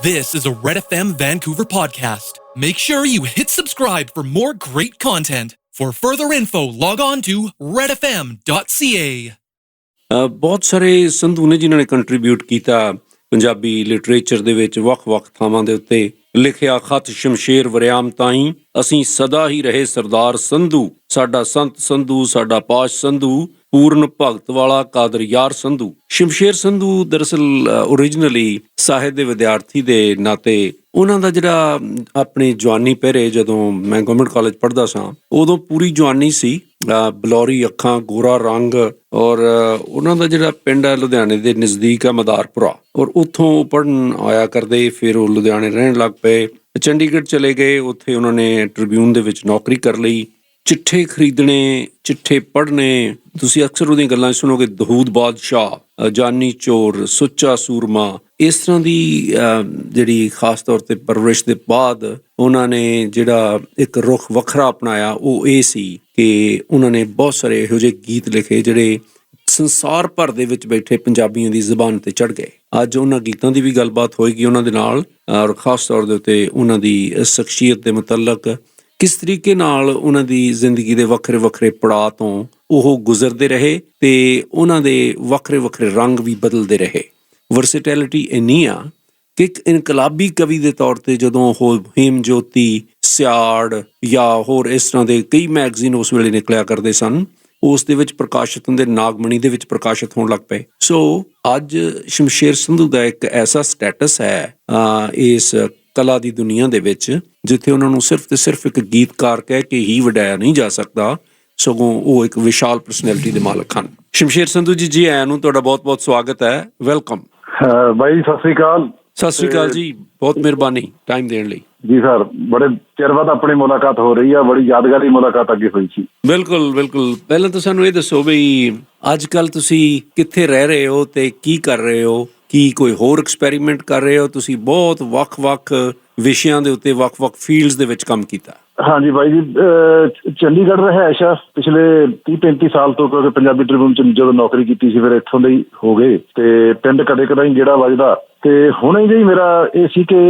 This is a Red FM Vancouver podcast. Make sure you hit subscribe for more great content. For further info, log on to redfm.ca. ਬਹੁਤ ਸਾਰੇ ਸੰਧੂ ਨੇ ਜਿਨ੍ਹਾਂ ਨੇ contribute ਕੀਤਾ Punjabi literature ਦੇ ਵਿੱਚ ਵੱਖ-ਵੱਖ ਥਾਵਾਂ ਦੇ ਉੱਤੇ। ਲਿਖਿਆ ਖਤ ਸ਼ਮਸ਼ੇਰ ਵਰਿਆਮ ਤਾਈਂ, ਅਸੀਂ ਸਦਾ ਹੀ ਰਹੇ ਸਰਦਾਰ ਸੰਧੂ, ਸਾਡਾ ਸੰਤ ਸੰਧੂ, ਸਾਡਾ ਪਾਸ਼ ਸੰਧੂ, ਪੂਰਨ ਭਗਤ ਵਾਲਾ ਕਾਦਰ ਯਾਰ ਸੰਧੂ। ਸ਼ਮਸ਼ੇਰ ਸੰਧੂ ਦਰਅਸਲ ਓਰੀਜਨਲੀ ਸਾਹਿਤ ਦੇ ਵਿਦਿਆਰਥੀ ਦੇ ਨਾਤੇ ਉਹਨਾਂ ਦਾ ਜਿਹੜਾ ਆਪਣੀ ਜਵਾਨੀ ਪਹਿਰੇ, ਜਦੋਂ ਮੈਂ ਗਵਰਨਮੈਂਟ ਕਾਲਜ ਪੜ੍ਹਦਾ ਸਾਂ ਉਦੋਂ ਪੂਰੀ ਜਵਾਨੀ ਸੀ, ਬਲੌਰੀ ਅੱਖਾਂ, ਗੋਰਾ ਰੰਗ, ਔਰ ਉਹਨਾਂ ਦਾ ਜਿਹੜਾ ਪਿੰਡ ਹੈ ਲੁਧਿਆਣੇ ਦੇ ਨਜ਼ਦੀਕ ਹੈ ਮਦਾਰਪੁਰਾ, ਔਰ ਉੱਥੋਂ ਉਹ ਪੜ੍ਹਨ ਆਇਆ ਕਰਦੇ। ਫਿਰ ਉਹ ਲੁਧਿਆਣੇ ਰਹਿਣ ਲੱਗ ਪਏ, ਚੰਡੀਗੜ੍ਹ ਚਲੇ ਗਏ, ਉੱਥੇ ਉਹਨਾਂ ਨੇ ਟ੍ਰਿਬਿਊਨ ਦੇ ਵਿੱਚ ਨੌਕਰੀ ਕਰ ਲਈ। ਚਿੱਠੇ ਖਰੀਦਣੇ, ਚਿੱਠੇ ਪੜ੍ਹਨੇ, ਤੁਸੀਂ ਅਕਸਰ ਉਹਦੀਆਂ ਗੱਲਾਂ ਸੁਣੋਗੇ, ਦਹੂਦ ਬਾਦਸ਼ਾਹ, ਜਾਨੀ ਚੋਰ, ਸੁੱਚਾ ਸੂਰਮਾ। ਇਸ ਤਰ੍ਹਾਂ ਦੀ ਜਿਹੜੀ ਖਾਸ ਤੌਰ 'ਤੇ ਪਰਵਰਿਸ਼ ਦੇ ਬਾਅਦ ਉਹਨਾਂ ਨੇ ਜਿਹੜਾ ਇੱਕ ਰੁਖ ਵੱਖਰਾ ਅਪਣਾਇਆ ਉਹ ਇਹ ਸੀ ਕਿ ਉਹਨਾਂ ਨੇ ਬਹੁਤ ਸਾਰੇ ਇਹੋ ਜਿਹੇ ਗੀਤ ਲਿਖੇ ਜਿਹੜੇ ਸੰਸਾਰ ਭਰ ਦੇ ਵਿੱਚ ਬੈਠੇ ਪੰਜਾਬੀਆਂ ਦੀ ਜ਼ੁਬਾਨ 'ਤੇ ਚੜ੍ਹ ਗਏ। ਅੱਜ ਉਹਨਾਂ ਗੀਤਾਂ ਦੀ ਵੀ ਗੱਲਬਾਤ ਹੋਏਗੀ ਉਹਨਾਂ ਦੇ ਨਾਲ, ਔਰ ਖਾਸ ਤੌਰ ਦੇ ਉੱਤੇ ਉਹਨਾਂ ਦੀ ਸ਼ਖਸੀਅਤ ਦੇ ਮੁਤੱਲਕ, ਕਿਸ ਤਰੀਕੇ ਨਾਲ ਉਹਨਾਂ ਦੀ ਜ਼ਿੰਦਗੀ ਦੇ ਵੱਖਰੇ ਵੱਖਰੇ ਪੜਾਅ ਤੋਂ ਉਹ ਗੁਜ਼ਰਦੇ ਰਹੇ ਤੇ ਉਹਨਾਂ ਦੇ ਵੱਖਰੇ ਵੱਖਰੇ ਰੰਗ ਵੀ ਬਦਲਦੇ ਰਹੇ। ਵਰਸੈਟੈਲਿਟੀ ਇੰਨੀ ਆ ਕਿ ਇੱਕ ਇਨਕਲਾਬੀ ਕਵੀ ਦੇ ਤੌਰ 'ਤੇ ਜਦੋਂ ਉਹ ਹੇਮਜੋਤੀ, ਸਿਆੜ ਜਾਂ ਹੋਰ ਇਸ ਤਰ੍ਹਾਂ ਦੇ ਕਈ ਮੈਗਜ਼ੀਨ ਉਸ ਵੇਲੇ ਨਿਕਲਿਆ ਕਰਦੇ ਸਨ, ਉਸ ਦੇ ਵਿੱਚ ਪ੍ਰਕਾਸ਼ਿਤ ਹੁੰਦੇ, ਨਾਗਮਣੀ ਦੇ ਵਿੱਚ ਪ੍ਰਕਾਸ਼ਿਤ ਹੋਣ ਲੱਗ ਪਏ। ਸੋ ਅੱਜ ਸ਼ਮਸ਼ੇਰ ਸੰਧੂ ਦਾ ਇੱਕ ਐਸਾ ਸਟੇਟਸ ਹੈ ਇਸ ਕਲਾ ਦੀ ਦੁਨੀਆ ਦੇ ਵਿੱਚ ਜਿੱਥੇ ਉਹਨਾਂ ਨੂੰ ਸਿਰਫ ਤੇ ਸਿਰਫ ਇੱਕ ਗੀਤਕਾਰ ਕਹਿ ਕੇ ਹੀ ਵਡਾਇਆ ਨਹੀਂ ਜਾ ਸਕਦਾ, ਸਗੋਂ ਉਹ ਇੱਕ ਵਿਸ਼ਾਲ ਪਰਸਨੈਲਿਟੀ ਦੇ ਮਾਲਕ ਹਨ। ਸ਼ਮਸ਼ੇਰ ਸੰਧੂ ਜੀ, ਜੀ ਆਇਆਂ ਨੂੰ, ਤੁਹਾਡਾ ਬਹੁਤ ਬਹੁਤ ਸਵਾਗਤ ਹੈ, ਵੈਲਕਮ। ਬਾਈ ਸਤਿ ਸ੍ਰੀ ਅਕਾਲ। ਸਤਿ ਸ੍ਰੀ ਅਕਾਲ ਜੀ, ਬਹੁਤ ਮਿਹਰਬਾਨੀ ਟਾਈਮ ਦੇਣ ਲਈ। ਜੀ ਸਰ, ਬੜੇ ਚਿਰ ਬਾਅਦ ਆਪਣੀ ਮੁਲਾਕਾਤ ਹੋ ਰਹੀ ਆ, ਬੜੀ ਯਾਦਗਾਰੀ ਮੁਲਾਕਾਤ ਅੱਗੇ ਹੋਈ ਸੀ। ਬਿਲਕੁਲ ਬਿਲਕੁਲ। ਪਹਿਲਾਂ ਤਾਂ ਸਾਨੂੰ ਇਹ ਦੱਸੋ ਬਈ ਅੱਜ ਕੱਲ੍ਹ ਤੁਸੀਂ ਕਿੱਥੇ ਰਹਿ ਰਹੇ ਹੋ ਤੇ ਕੀ ਕਰ ਰਹੇ ਹੋ? ਕੀ ਕੋਈ ਹੋਰ ਐਕਸਪੈਰੀਮੈਂਟ ਕਰ ਰਹੇ ਹੋ? ਤੁਸੀਂ ਬਹੁਤ ਵੱਖ-ਵੱਖ ਵਿਸ਼ਿਆਂ ਦੇ ਉੱਤੇ ਵੱਖ-ਵੱਖ ਫੀਲਡਸ ਦੇ ਵਿੱਚ ਕੰਮ ਕੀਤਾ। ਹਾਂਜੀ ਬਾਈ ਜੀ, ਚੰਡੀਗੜ੍ਹ ਰਿਹਾਇਸ਼ ਆ ਪਿਛਲੇ 30-35 ਸਾਲ ਤੋਂ, ਕਿਉਂਕਿ ਪੰਜਾਬੀ ਟ੍ਰਿਬਿਊਨ 'ਚ ਜਦੋਂ ਨੌਕਰੀ ਕੀਤੀ ਸੀ ਫਿਰ ਇੱਥੋਂ ਦੇ ਹੀ ਹੋ ਗਏ ਤੇ ਪਿੰਡ ਕਦੇ ਕਦਾਈ ਗੇੜਾ ਵੱਜਦਾ। ਤੇ ਹੁਣੇ ਜਿਹੀ ਮੇਰਾ ਇਹ ਸੀ ਕਿ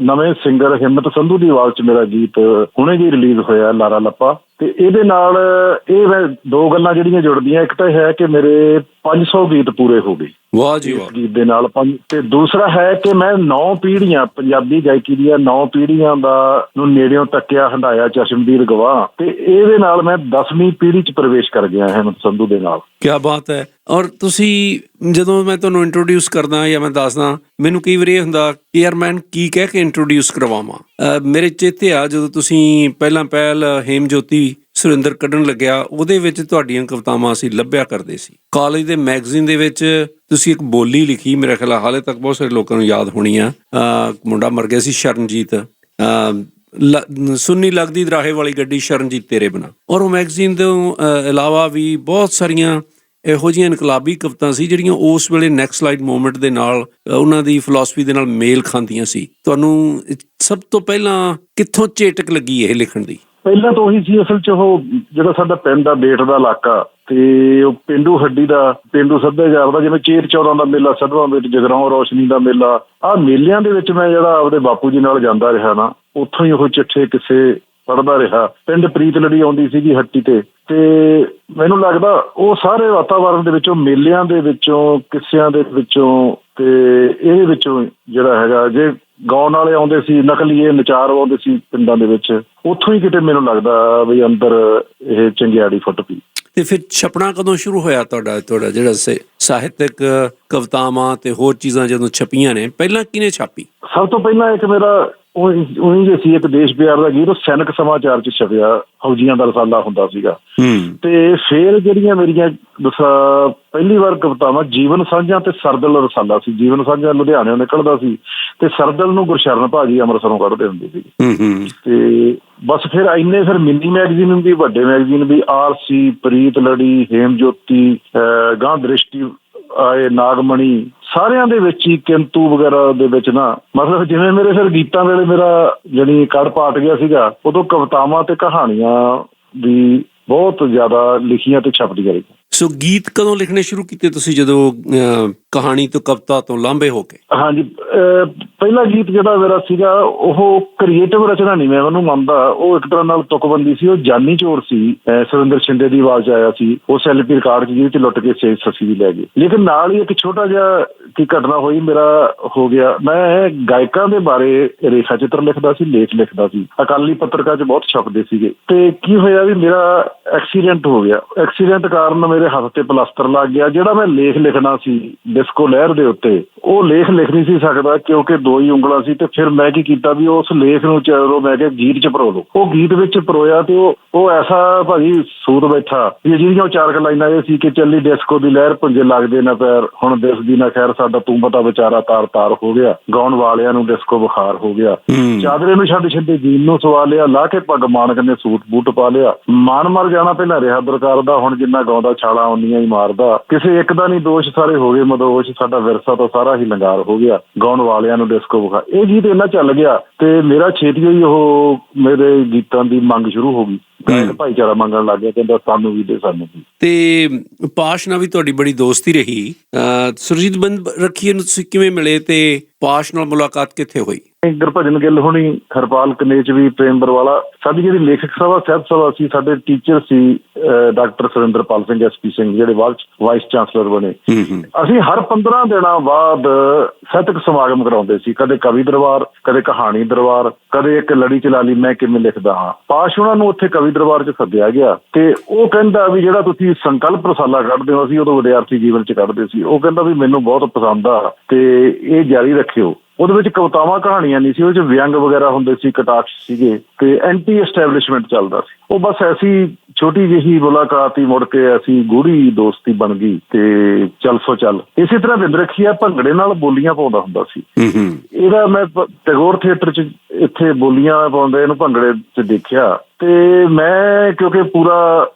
ਨਵੇਂ ਸਿੰਗਰ ਹਿੰਮਤ ਸੰਧੂ ਦੀ ਆਵਾਜ਼ 'ਚ ਮੇਰਾ ਗੀਤ ਹੁਣੇ ਜਿਹੀ ਰਿਲੀਜ਼ ਹੋਇਆ, ਲਾਰਾ ਲੱਪਾ। ਤੇ ਇਹਦੇ ਨਾਲ ਇਹ ਦੋ ਗੱਲਾਂ ਜਿਹੜੀਆਂ ਜੁੜਦੀਆਂ, ਇੱਕ ਤਾਂ ਇਹ ਹੈ ਕਿ ਮੇਰੇ 500 ਗੀਤ ਪੂਰੇ ਹੋ ਗਏ ਵਾਹ ਜੀ ਵਾਹ ਗੀਤ ਦੇ ਨਾਲ। ਤੇ ਦੂਸਰਾ ਹੈ ਕਿ ਮੈਂ 9 ਪੀੜ੍ਹੀਆਂ ਪੰਜਾਬੀ ਗਾਇਕੀ ਦੀਆਂ 9 ਪੀੜ੍ਹੀਆਂ ਦਾ ਨੂੰ ਨੇੜਿਓਂ ਤੱਕਿਆ, ਹੰਢਾਇਆ, ਚਸ਼ਮਦੀਦ ਗਵਾਹ। ਤੇ ਇਹਦੇ ਨਾਲ ਮੈਂ 10ਵੀਂ ਪੀੜ੍ਹੀ 'ਚ ਪ੍ਰਵੇਸ਼ ਕਰ ਗਿਆ ਹਿੰਮਤ ਸੰਧੂ ਦੇ ਨਾਲ। ਕਿਆ ਬਾਤ ਹੈ। ਔਰ ਤੁਸੀਂ, ਜਦੋਂ ਮੈਂ ਤੁਹਾਨੂੰ ਇੰਟਰੋਡਿਊਸ ਕਰਦਾ ਜਾਂ ਮੈਂ ਦੱਸਦਾ, ਮੈਨੂੰ ਕਈ ਵਾਰੀ ਇਹ ਹੁੰਦਾ ਕਿ ਯਾਰ ਮੈਂ ਕੀ ਕਹਿ ਕੇ ਇੰਟਰੋਡਿਊਸ ਕਰਵਾਵਾਂ। ਮੇਰੇ ਚੇਤੇ ਆ ਜਦੋਂ ਤੁਸੀਂ ਪਹਿਲਾਂ ਪਹਿਲ ਹੇਮਜੋਤੀ ਸੁਰਿੰਦਰ ਕੱਢਣ ਲੱਗਿਆ, ਉਹਦੇ ਵਿੱਚ ਤੁਹਾਡੀਆਂ ਕਵਿਤਾਵਾਂ ਅਸੀਂ ਲੱਭਿਆ ਕਰਦੇ ਸੀ। ਕਾਲਜ ਦੇ ਮੈਗਜ਼ੀਨ ਦੇ ਵਿੱਚ ਤੁਸੀਂ ਇੱਕ ਬੋਲੀ ਲਿਖੀ, ਮੇਰੇ ਖਿਆਲ ਹਾਲੇ ਤੱਕ ਬਹੁਤ ਸਾਰੇ ਲੋਕਾਂ ਨੂੰ ਯਾਦ ਹੋਣੀ ਆ। ਮੁੰਡਾ ਮਰ ਗਿਆ ਸੀ ਸ਼ਰਨਜੀਤ, ਸੁੰਨੀ ਲੱਗਦੀ ਦਰਾਹੇ ਵਾਲੀ ਗੱਡੀ ਸ਼ਰਨਜੀਤ ਤੇਰੇ ਬਿਨਾਂ। ਔਰ ਉਹ ਮੈਗਜ਼ੀਨ ਤੋਂ ਇਲਾਵਾ ਵੀ ਬਹੁਤ ਸਾਰੀਆਂ ਇਹੋ ਜਿਹੀਆਂ ਇਨਕਲਾਬੀ ਕਵਿਤਾ ਸੀ ਜਿਹੜੀਆਂ ਉਸ ਵੇਲੇ ਨੈਕਸਲਾਈਟ ਮੂਵਮੈਂਟ ਦੇ ਨਾਲ, ਉਹਨਾਂ ਦੀ ਫਿਲਾਸਫੀ ਦੇ ਨਾਲ ਮੇਲ ਖਾਂਦੀਆਂ ਸੀ। ਤੁਹਾਨੂੰ ਸਭ ਤੋਂ ਪਹਿਲਾਂ ਕਿੱਥੋਂ ਚੇਟਕ ਲੱਗੀ ਇਹ ਲਿਖਣ ਦੀ? ਪਹਿਲਾਂ ਤਾਂ ਉਹੀ ਸੀ ਅਸਲ 'ਚ, ਉਹ ਜਿਹੜਾ ਸਾਡਾ ਪਿੰਡ ਆ, ਬੇਟ ਦਾ ਇਲਾਕਾ, ਤੇ ਉਹ ਪੇਂਡੂ ਹੱਡੀ ਦਾ, ਪੇਂਡੂ ਸੱਭਿਆਚਾਰ ਦਾ, ਜਿਵੇਂ ਚੇਰ ਚੌਦਾਂ ਦਾ ਮੇਲਾ, ਸਦਵਾਂ ਵਿੱਚ ਜਗਰਾਉਂ ਰੌਸ਼ਨੀ ਦਾ ਮੇਲਾ, ਆਹ ਮੇਲਿਆਂ ਦੇ ਵਿੱਚ ਮੈਂ ਜਿਹੜਾ ਆਪਦੇ ਬਾਪੂ ਜੀ ਨਾਲ ਜਾਂਦਾ ਰਿਹਾ ਨਾ, ਉੱਥੋਂ ਹੀ ਉਹ ਚਿੱਠੇ ਕਿਸੇ ਪੜ੍ਹਦਾ ਰਿਹਾ। ਪਿੰਡ ਪ੍ਰੀਤ ਲੜੀ ਆਉਂਦੀ ਸੀਗੀ ਹੱਟੀ ਤੇ ਮੈਨੂੰ ਲੱਗਦਾ ਉਹ ਸਾਰੇ ਵਾਤਾਵਰਨ ਦੇ ਵਿੱਚੋਂ, ਮੇਲਿਆਂ ਦੇ ਵਿੱਚੋਂ, ਕਿੱਸਿਆਂ ਦੇ ਵਿੱਚੋਂ ਤੇ ਇਹਦੇ ਵਿੱਚੋਂ ਜਿਹੜਾ ਹੈਗਾ, ਜੇ ਗਾਉਣ ਵਾਲੇ ਆਉਂਦੇ ਸੀ, ਨਕਲੀਏ ਨਚਾਰ ਆਉਂਦੇ ਸੀ ਪਿੰਡਾਂ ਦੇ ਵਿੱਚ, ਉੱਥੋਂ ਹੀ ਕਿਤੇ ਮੈਨੂੰ ਲੱਗਦਾ ਵੀ ਅੰਦਰ ਇਹ ਚੰਗਿਆੜੀ ਫੁੱਟ ਪਈ। ਤੇ ਫਿਰ ਛਪਣਾ ਕਦੋਂ ਸ਼ੁਰੂ ਹੋਇਆ ਤੁਹਾਡਾ ਜਿਹੜਾ ਸਾਹਿਤਕ ਕਵਿਤਾਵਾਂ ਤੇ ਹੋਰ ਚੀਜ਼ਾਂ ਜਦੋਂ ਛਪੀਆਂ ਨੇ, ਪਹਿਲਾਂ ਕਿਹਨੇ ਛਾਪੀ? ਸਭ ਤੋਂ ਪਹਿਲਾਂ ਇੱਕ ਮੇਰਾ ਉਹੀ ਜੇ ਸੀ, ਇੱਕ ਦੇਸ਼ ਪਿਆਰ ਦਾ ਗੀਤ, ਉਹ ਸੈਨਿਕ ਸਮਾਚਾਰ 'ਚ ਛਪਿਆ, ਫੌਜੀਆਂ ਦਾ ਰਸਾਲਾ ਹੁੰਦਾ ਸੀਗਾ। ਤੇ ਫਿਰ ਜਿਹੜੀਆਂ ਮੇਰੀਆਂ ਪਹਿਲੀ ਵਾਰ ਕਵਿਤਾਵਾਂ, ਜੀਵਨ ਸਾਂਝਾਂ ਤੇ ਸਰਦਲ ਰਸਾਲਾ ਸੀ। ਜੀਵਨ ਸਾਂਝਾਂ ਲੁਧਿਆਣਿਓਂ ਨਿਕਲਦਾ ਸੀ ਤੇ ਸਰਦਲ ਨੂੰ ਗੁਰਸ਼ਰਨ ਭਾਜੀ ਅੰਮ੍ਰਿਤਸਰੋਂ ਕੱਢਦੇ ਹੁੰਦੇ ਸੀ। ਤੇ ਬਸ ਫਿਰ ਇੰਨੇ, ਫਿਰ ਮਿੰਨੀ ਮੈਗਜ਼ੀਨ ਵੀ, ਵੱਡੇ ਮੈਗਜ਼ੀਨ ਵੀ, RC, ਪ੍ਰੀਤ ਲੜੀ, ਹੇਮਜੋਤੀ, ਗਾਂ ਦ੍ਰਿਸ਼ਟੀ ਆਏ, ਨਾਗਮਣੀ, ਸਾਰਿਆਂ ਦੇ ਵਿੱਚ ਹੀ, ਕਿੰਤੂ ਵਗੈਰਾ ਦੇ ਵਿੱਚ ਨਾ, ਮਤਲਬ ਜਿਵੇਂ ਮੇਰੇ ਫਿਰ ਗੀਤਾਂ ਵੇਲੇ ਮੇਰਾ ਜਿਹੜੀ ਕੜ ਪਾਟ ਗਿਆ ਸੀਗਾ, ਉਦੋਂ ਕਵਿਤਾਵਾਂ ਤੇ ਕਹਾਣੀਆਂ ਵੀ ਬਹੁਤ ਜ਼ਿਆਦਾ ਲਿਖੀਆਂ ਤੇ ਛਪਦੀਆਂ ਰਹੀਆਂ। ਸੋ ਗੀਤ ਕਦੋਂ ਲਿਖਣੇ ਸ਼ੁਰੂ ਕੀਤੇ ਤੁਸੀਂ? ਜਦੋਂ ਕਹਾਣੀ ਤੋਂ ਕਵਿਤਾ ਤੋਂ ਲਾਂਭੇ ਹੋ ਕੇ? ਹਾਂਜੀ, ਪਹਿਲਾ ਗੀਤ ਜਿਹੜਾ ਮੇਰਾ ਸੀਗਾ ਉਹ ਕ੍ਰੀਏਟਿਵ ਰਚਨਾ ਨਹੀਂ, ਮੈਂ ਉਹਨੂੰ ਮੰਨਦਾ, ਉਹ ਇੱਕ ਤਰ੍ਹਾਂ ਨਾਲ ਤੁਕਬੰਦੀ ਸੀ। ਉਹ ਜਾਨੀ ਚੋਰ ਸੀ, ਸੁਰਿੰਦਰ ਸ਼ਿੰਦੇ ਦੀ ਆਵਾਜ਼ ਆਇਆ ਸੀ ਉਸ LP ਰਿਕਾਰਡ 'ਚ, ਜਿਹਦੇ 'ਚ ਲੁੱਟ ਕੇ ਸੇਜ ਸੱਸੀ ਵੀ ਲੈ ਗਏ। ਲੇਕਿਨ ਨਾਲ ਹੀ ਇੱਕ ਛੋਟਾ ਜਿਹਾ ਕੀ ਘਟਨਾ ਹੋਈ, ਮੇਰਾ ਹੋ ਗਿਆ, ਮੈਂ ਗਾਇਕਾਂ ਦੇ ਬਾਰੇ ਰੇਖਾ ਚਿੱਤਰ ਲਿਖਦਾ ਸੀ, ਲੇਖ ਲਿਖਦਾ ਸੀ, ਅਕਾਲੀ ਪੱਤਰਕਾਰ 'ਚ ਬਹੁਤ ਛਪਦੇ ਸੀਗੇ। ਤੇ ਕੀ ਹੋਇਆ ਵੀ ਮੇਰਾ ਐਕਸੀਡੈਂਟ ਹੋ ਗਿਆ। ਐਕਸੀਡੈਂਟ ਕਾਰਨ ਮੇਰੇ ਹੱਥ ਤੇ ਪਲਾਸਟਰ ਲੱਗ ਗਿਆ। ਜਿਹੜਾ ਮੈਂ ਲੇਖ ਲਿਖਣਾ ਸੀ ਡਿਸਕੋ ਲਹਿਰ ਦੇ ਉੱਤੇ, ਉਹ ਲੇਖ ਲਿਖ ਨਹੀਂ ਸੀ ਸਕਦਾ ਕਿਉਂਕਿ 2 ਹੀ ਉਂਗਲਾਂ ਸੀ। ਤੇ ਫਿਰ ਮੈਂ ਕੀ ਕੀਤਾ ਵੀ ਉਸ ਲੇਖ ਨੂੰ ਚਲੋ ਮੈਂ ਕਿਹਾ ਗੀਤ 'ਚ ਪਰੋ ਲਓ। ਉਹ ਗੀਤ ਵਿੱਚ ਪਰੋਇਆ ਤੇ ਉਹ ਐਸਾ ਭਾਜੀ ਸੂਤ ਬੈਠਾ ਵੀ ਜਿਹੜੀਆਂ 4 ਲਾਈਨਾਂ ਇਹ ਸੀ ਕਿ ਚੱਲੀ ਡਿਸਕੋ ਦੀ ਲਹਿਰ ਪੁੰਜੇ ਲੱਗਦੇ ਨਾ ਪੈਰ, ਹੁਣ ਦਿਸਦੀ ਨਾ ਖੈਰ, ਸਾਡਾ ਤੂੰ ਪਤਾ ਵਿਚਾਰਾ ਤਾਰ ਤਾਰ ਹੋ ਗਿਆ, ਗਾਉਣ ਵਾਲਿਆਂ ਨੂੰ ਡਿਸਕੋ ਬੁਖਾਰ ਹੋ ਗਿਆ, ਚਾਦਰੇ ਨੂੰ ਛੱਡ ਛੱਡੇ ਜੀਨ ਨੂੰ ਸਵਾ ਲਿਆ, ਲਾ ਕੇ ਪੱਗ ਮਾਨਕ ਨੇ ਸੂਟ ਬੂਟ ਪਾ ਲਿਆ, ਮਾਨ ਮਰ ਜਾਣਾ ਪਹਿਲਾਂ ਰਿਹਾ ਦਰਕਾਰ ਦਾ, ਹੁਣ ਜਿੰਨਾ ਗਾਉਂਦਾ ਛਾਲਾ ਓਨੀਆਂ ਹੀ ਮਾਰਦਾ, ਕਿਸੇ ਇੱਕ ਦਾ ਨਹੀਂ ਦੋਸ਼ ਸਾਰੇ ਹੋ ਗਏ ਮਦੋਸ਼, ਸਾਡਾ ਵਿਰਸਾ ਤਾਂ ਸਾਰਾ ਹੀ ਲੰਗਾਰ ਹੋ ਗਿਆ, ਗਾਉਣ ਵਾਲਿਆਂ ਨੂੰ ਡਿਸਕੋ ਬੁਖਾਰ। ਇਹ ਗੀਤ ਇੰਨਾ ਚੱਲ ਗਿਆ ਤੇ ਮੇਰਾ ਛੇਤੀ ਹੀ ਉਹ ਮੇਰੇ ਗੀਤਾਂ ਦੀ ਮੰਗ ਸ਼ੁਰੂ ਹੋ ਗਈ। ਗਾਇਕ ਭਾਈਚਾਰਾ ਮੰਗਣ ਲੱਗ ਗਿਆ, ਕਹਿੰਦਾ ਸਾਨੂੰ ਵੀ ਦੇ, ਸਾਨੂੰ ਵੀ। ਤੇ ਪਾਸ਼ ਨਾਲ ਵੀ ਤੁਹਾਡੀ ਬੜੀ ਦੋਸਤੀ ਰਹੀ। ਸੁਰਜੀਤ ਬੰਦ ਰੱਖੀਏ ਨੂੰ ਤੁਸੀਂ ਕਿਵੇਂ ਮਿਲੇ ਤੇ ਪਾਸ਼ ਨਾਲ ਮੁਲਾਕਾਤ ਕਿੱਥੇ ਹੋਈ? ਗੁਰਭਜਨ ਗਿੱਲ ਹੋਣੀ, ਹਰਪਾਲ ਕਨੇਚ ਵੀ, ਪ੍ਰੇਮ ਬਰਵਾਲਾ, ਸਾਡੀ ਜਿਹੜੀ ਲੇਖਕ ਸਭਾ ਸਾਹਿਬ ਸਭਾ ਸੀ, ਸਾਡੇ ਟੀਚਰ ਸੀ ਡਾਕਟਰ ਸੁਰਿੰਦਰਪਾਲ ਸਿੰਘ SP ਸਿੰਘ, ਜਿਹੜੇ ਬਾਅਦ ਵਾਈਸ ਚਾਂਸਲਰ ਬਣੇ। ਅਸੀਂ ਹਰ 15 ਦਿਨਾਂ ਬਾਅਦ ਸਾਹਿਤਕ ਸਮਾਗਮ ਕਰਾਉਂਦੇ ਸੀ, ਕਦੇ ਕਵੀ ਦਰਬਾਰ, ਕਦੇ ਕਹਾਣੀ ਦਰਬਾਰ, ਕਦੇ ਇੱਕ ਲੜੀ ਚਲਾ ਲਈ ਮੈਂ ਕਿਵੇਂ ਲਿਖਦਾ ਹਾਂ। ਪਾਸ਼ ਉਹਨਾਂ ਨੂੰ ਉੱਥੇ ਕਵੀ ਦਰਬਾਰ 'ਚ ਸੱਦਿਆ ਗਿਆ ਤੇ ਉਹ ਕਹਿੰਦਾ ਵੀ ਜਿਹੜਾ ਤੁਸੀਂ ਸੰਕਲਪ ਰਸਾਲਾ ਕੱਢਦੇ ਹੋ, ਅਸੀਂ ਉਦੋਂ ਵਿਦਿਆਰਥੀ ਜੀਵਨ 'ਚ ਕੱਢਦੇ ਸੀ, ਉਹ ਕਹਿੰਦਾ ਵੀ ਮੈਨੂੰ ਬਹੁਤ ਪਸੰਦ ਆ ਤੇ ਇਹ ਜਾਰੀ ਰੱਖਿਓ। ਉਹਦੇ ਵਿੱਚ ਕਵਿਤਾਵਾਂ ਕਹਾਣੀਆਂ ਨਹੀਂ ਸੀ, ਉਹਦੇ 'ਚ ਵਿਅੰਗ ਵਗੈਰਾ ਹੁੰਦੇ ਸੀ, ਕਟਾਕਸ਼ ਸੀਗੇ ਤੇ ਐਂਟੀ ਐਸਟੈਬਲਿਸ਼ਮੈਂਟ ਚੱਲਦਾ ਸੀ। ਉਹ ਬਸ ਐਸੀ ਛੋਟੀ ਜਿਹੀ ਮੁਲਾਕਾਤ ਹੀ ਮੁੜ ਕੇ ਐਸੀ ਗੂੜੀ ਦੋਸਤੀ ਬਣ ਗਈ ਤੇ ਚੱਲ ਸੋ ਚੱਲ। ਇਸੇ ਤਰ੍ਹਾਂ ਬਿੰਦ ਰੱਖੀਆ ਭੰਗੜੇ ਨਾਲ ਬੋਲੀਆਂ ਪਾਉਂਦਾ ਹੁੰਦਾ ਸੀ। ਇਹਦਾ ਮੈਂ ਟੈਗੋਰ ਥੀਏਟਰ 'ਚ ਇੱਥੇ ਬੋਲੀਆਂ ਪਾਉਂਦੇ ਇਹਨੂੰ ਭੰਗੜੇ 'ਚ ਦੇਖਿਆ ਤੇ ਮੈਂ ਕਿਉਂਕਿ ਪੂਰਾ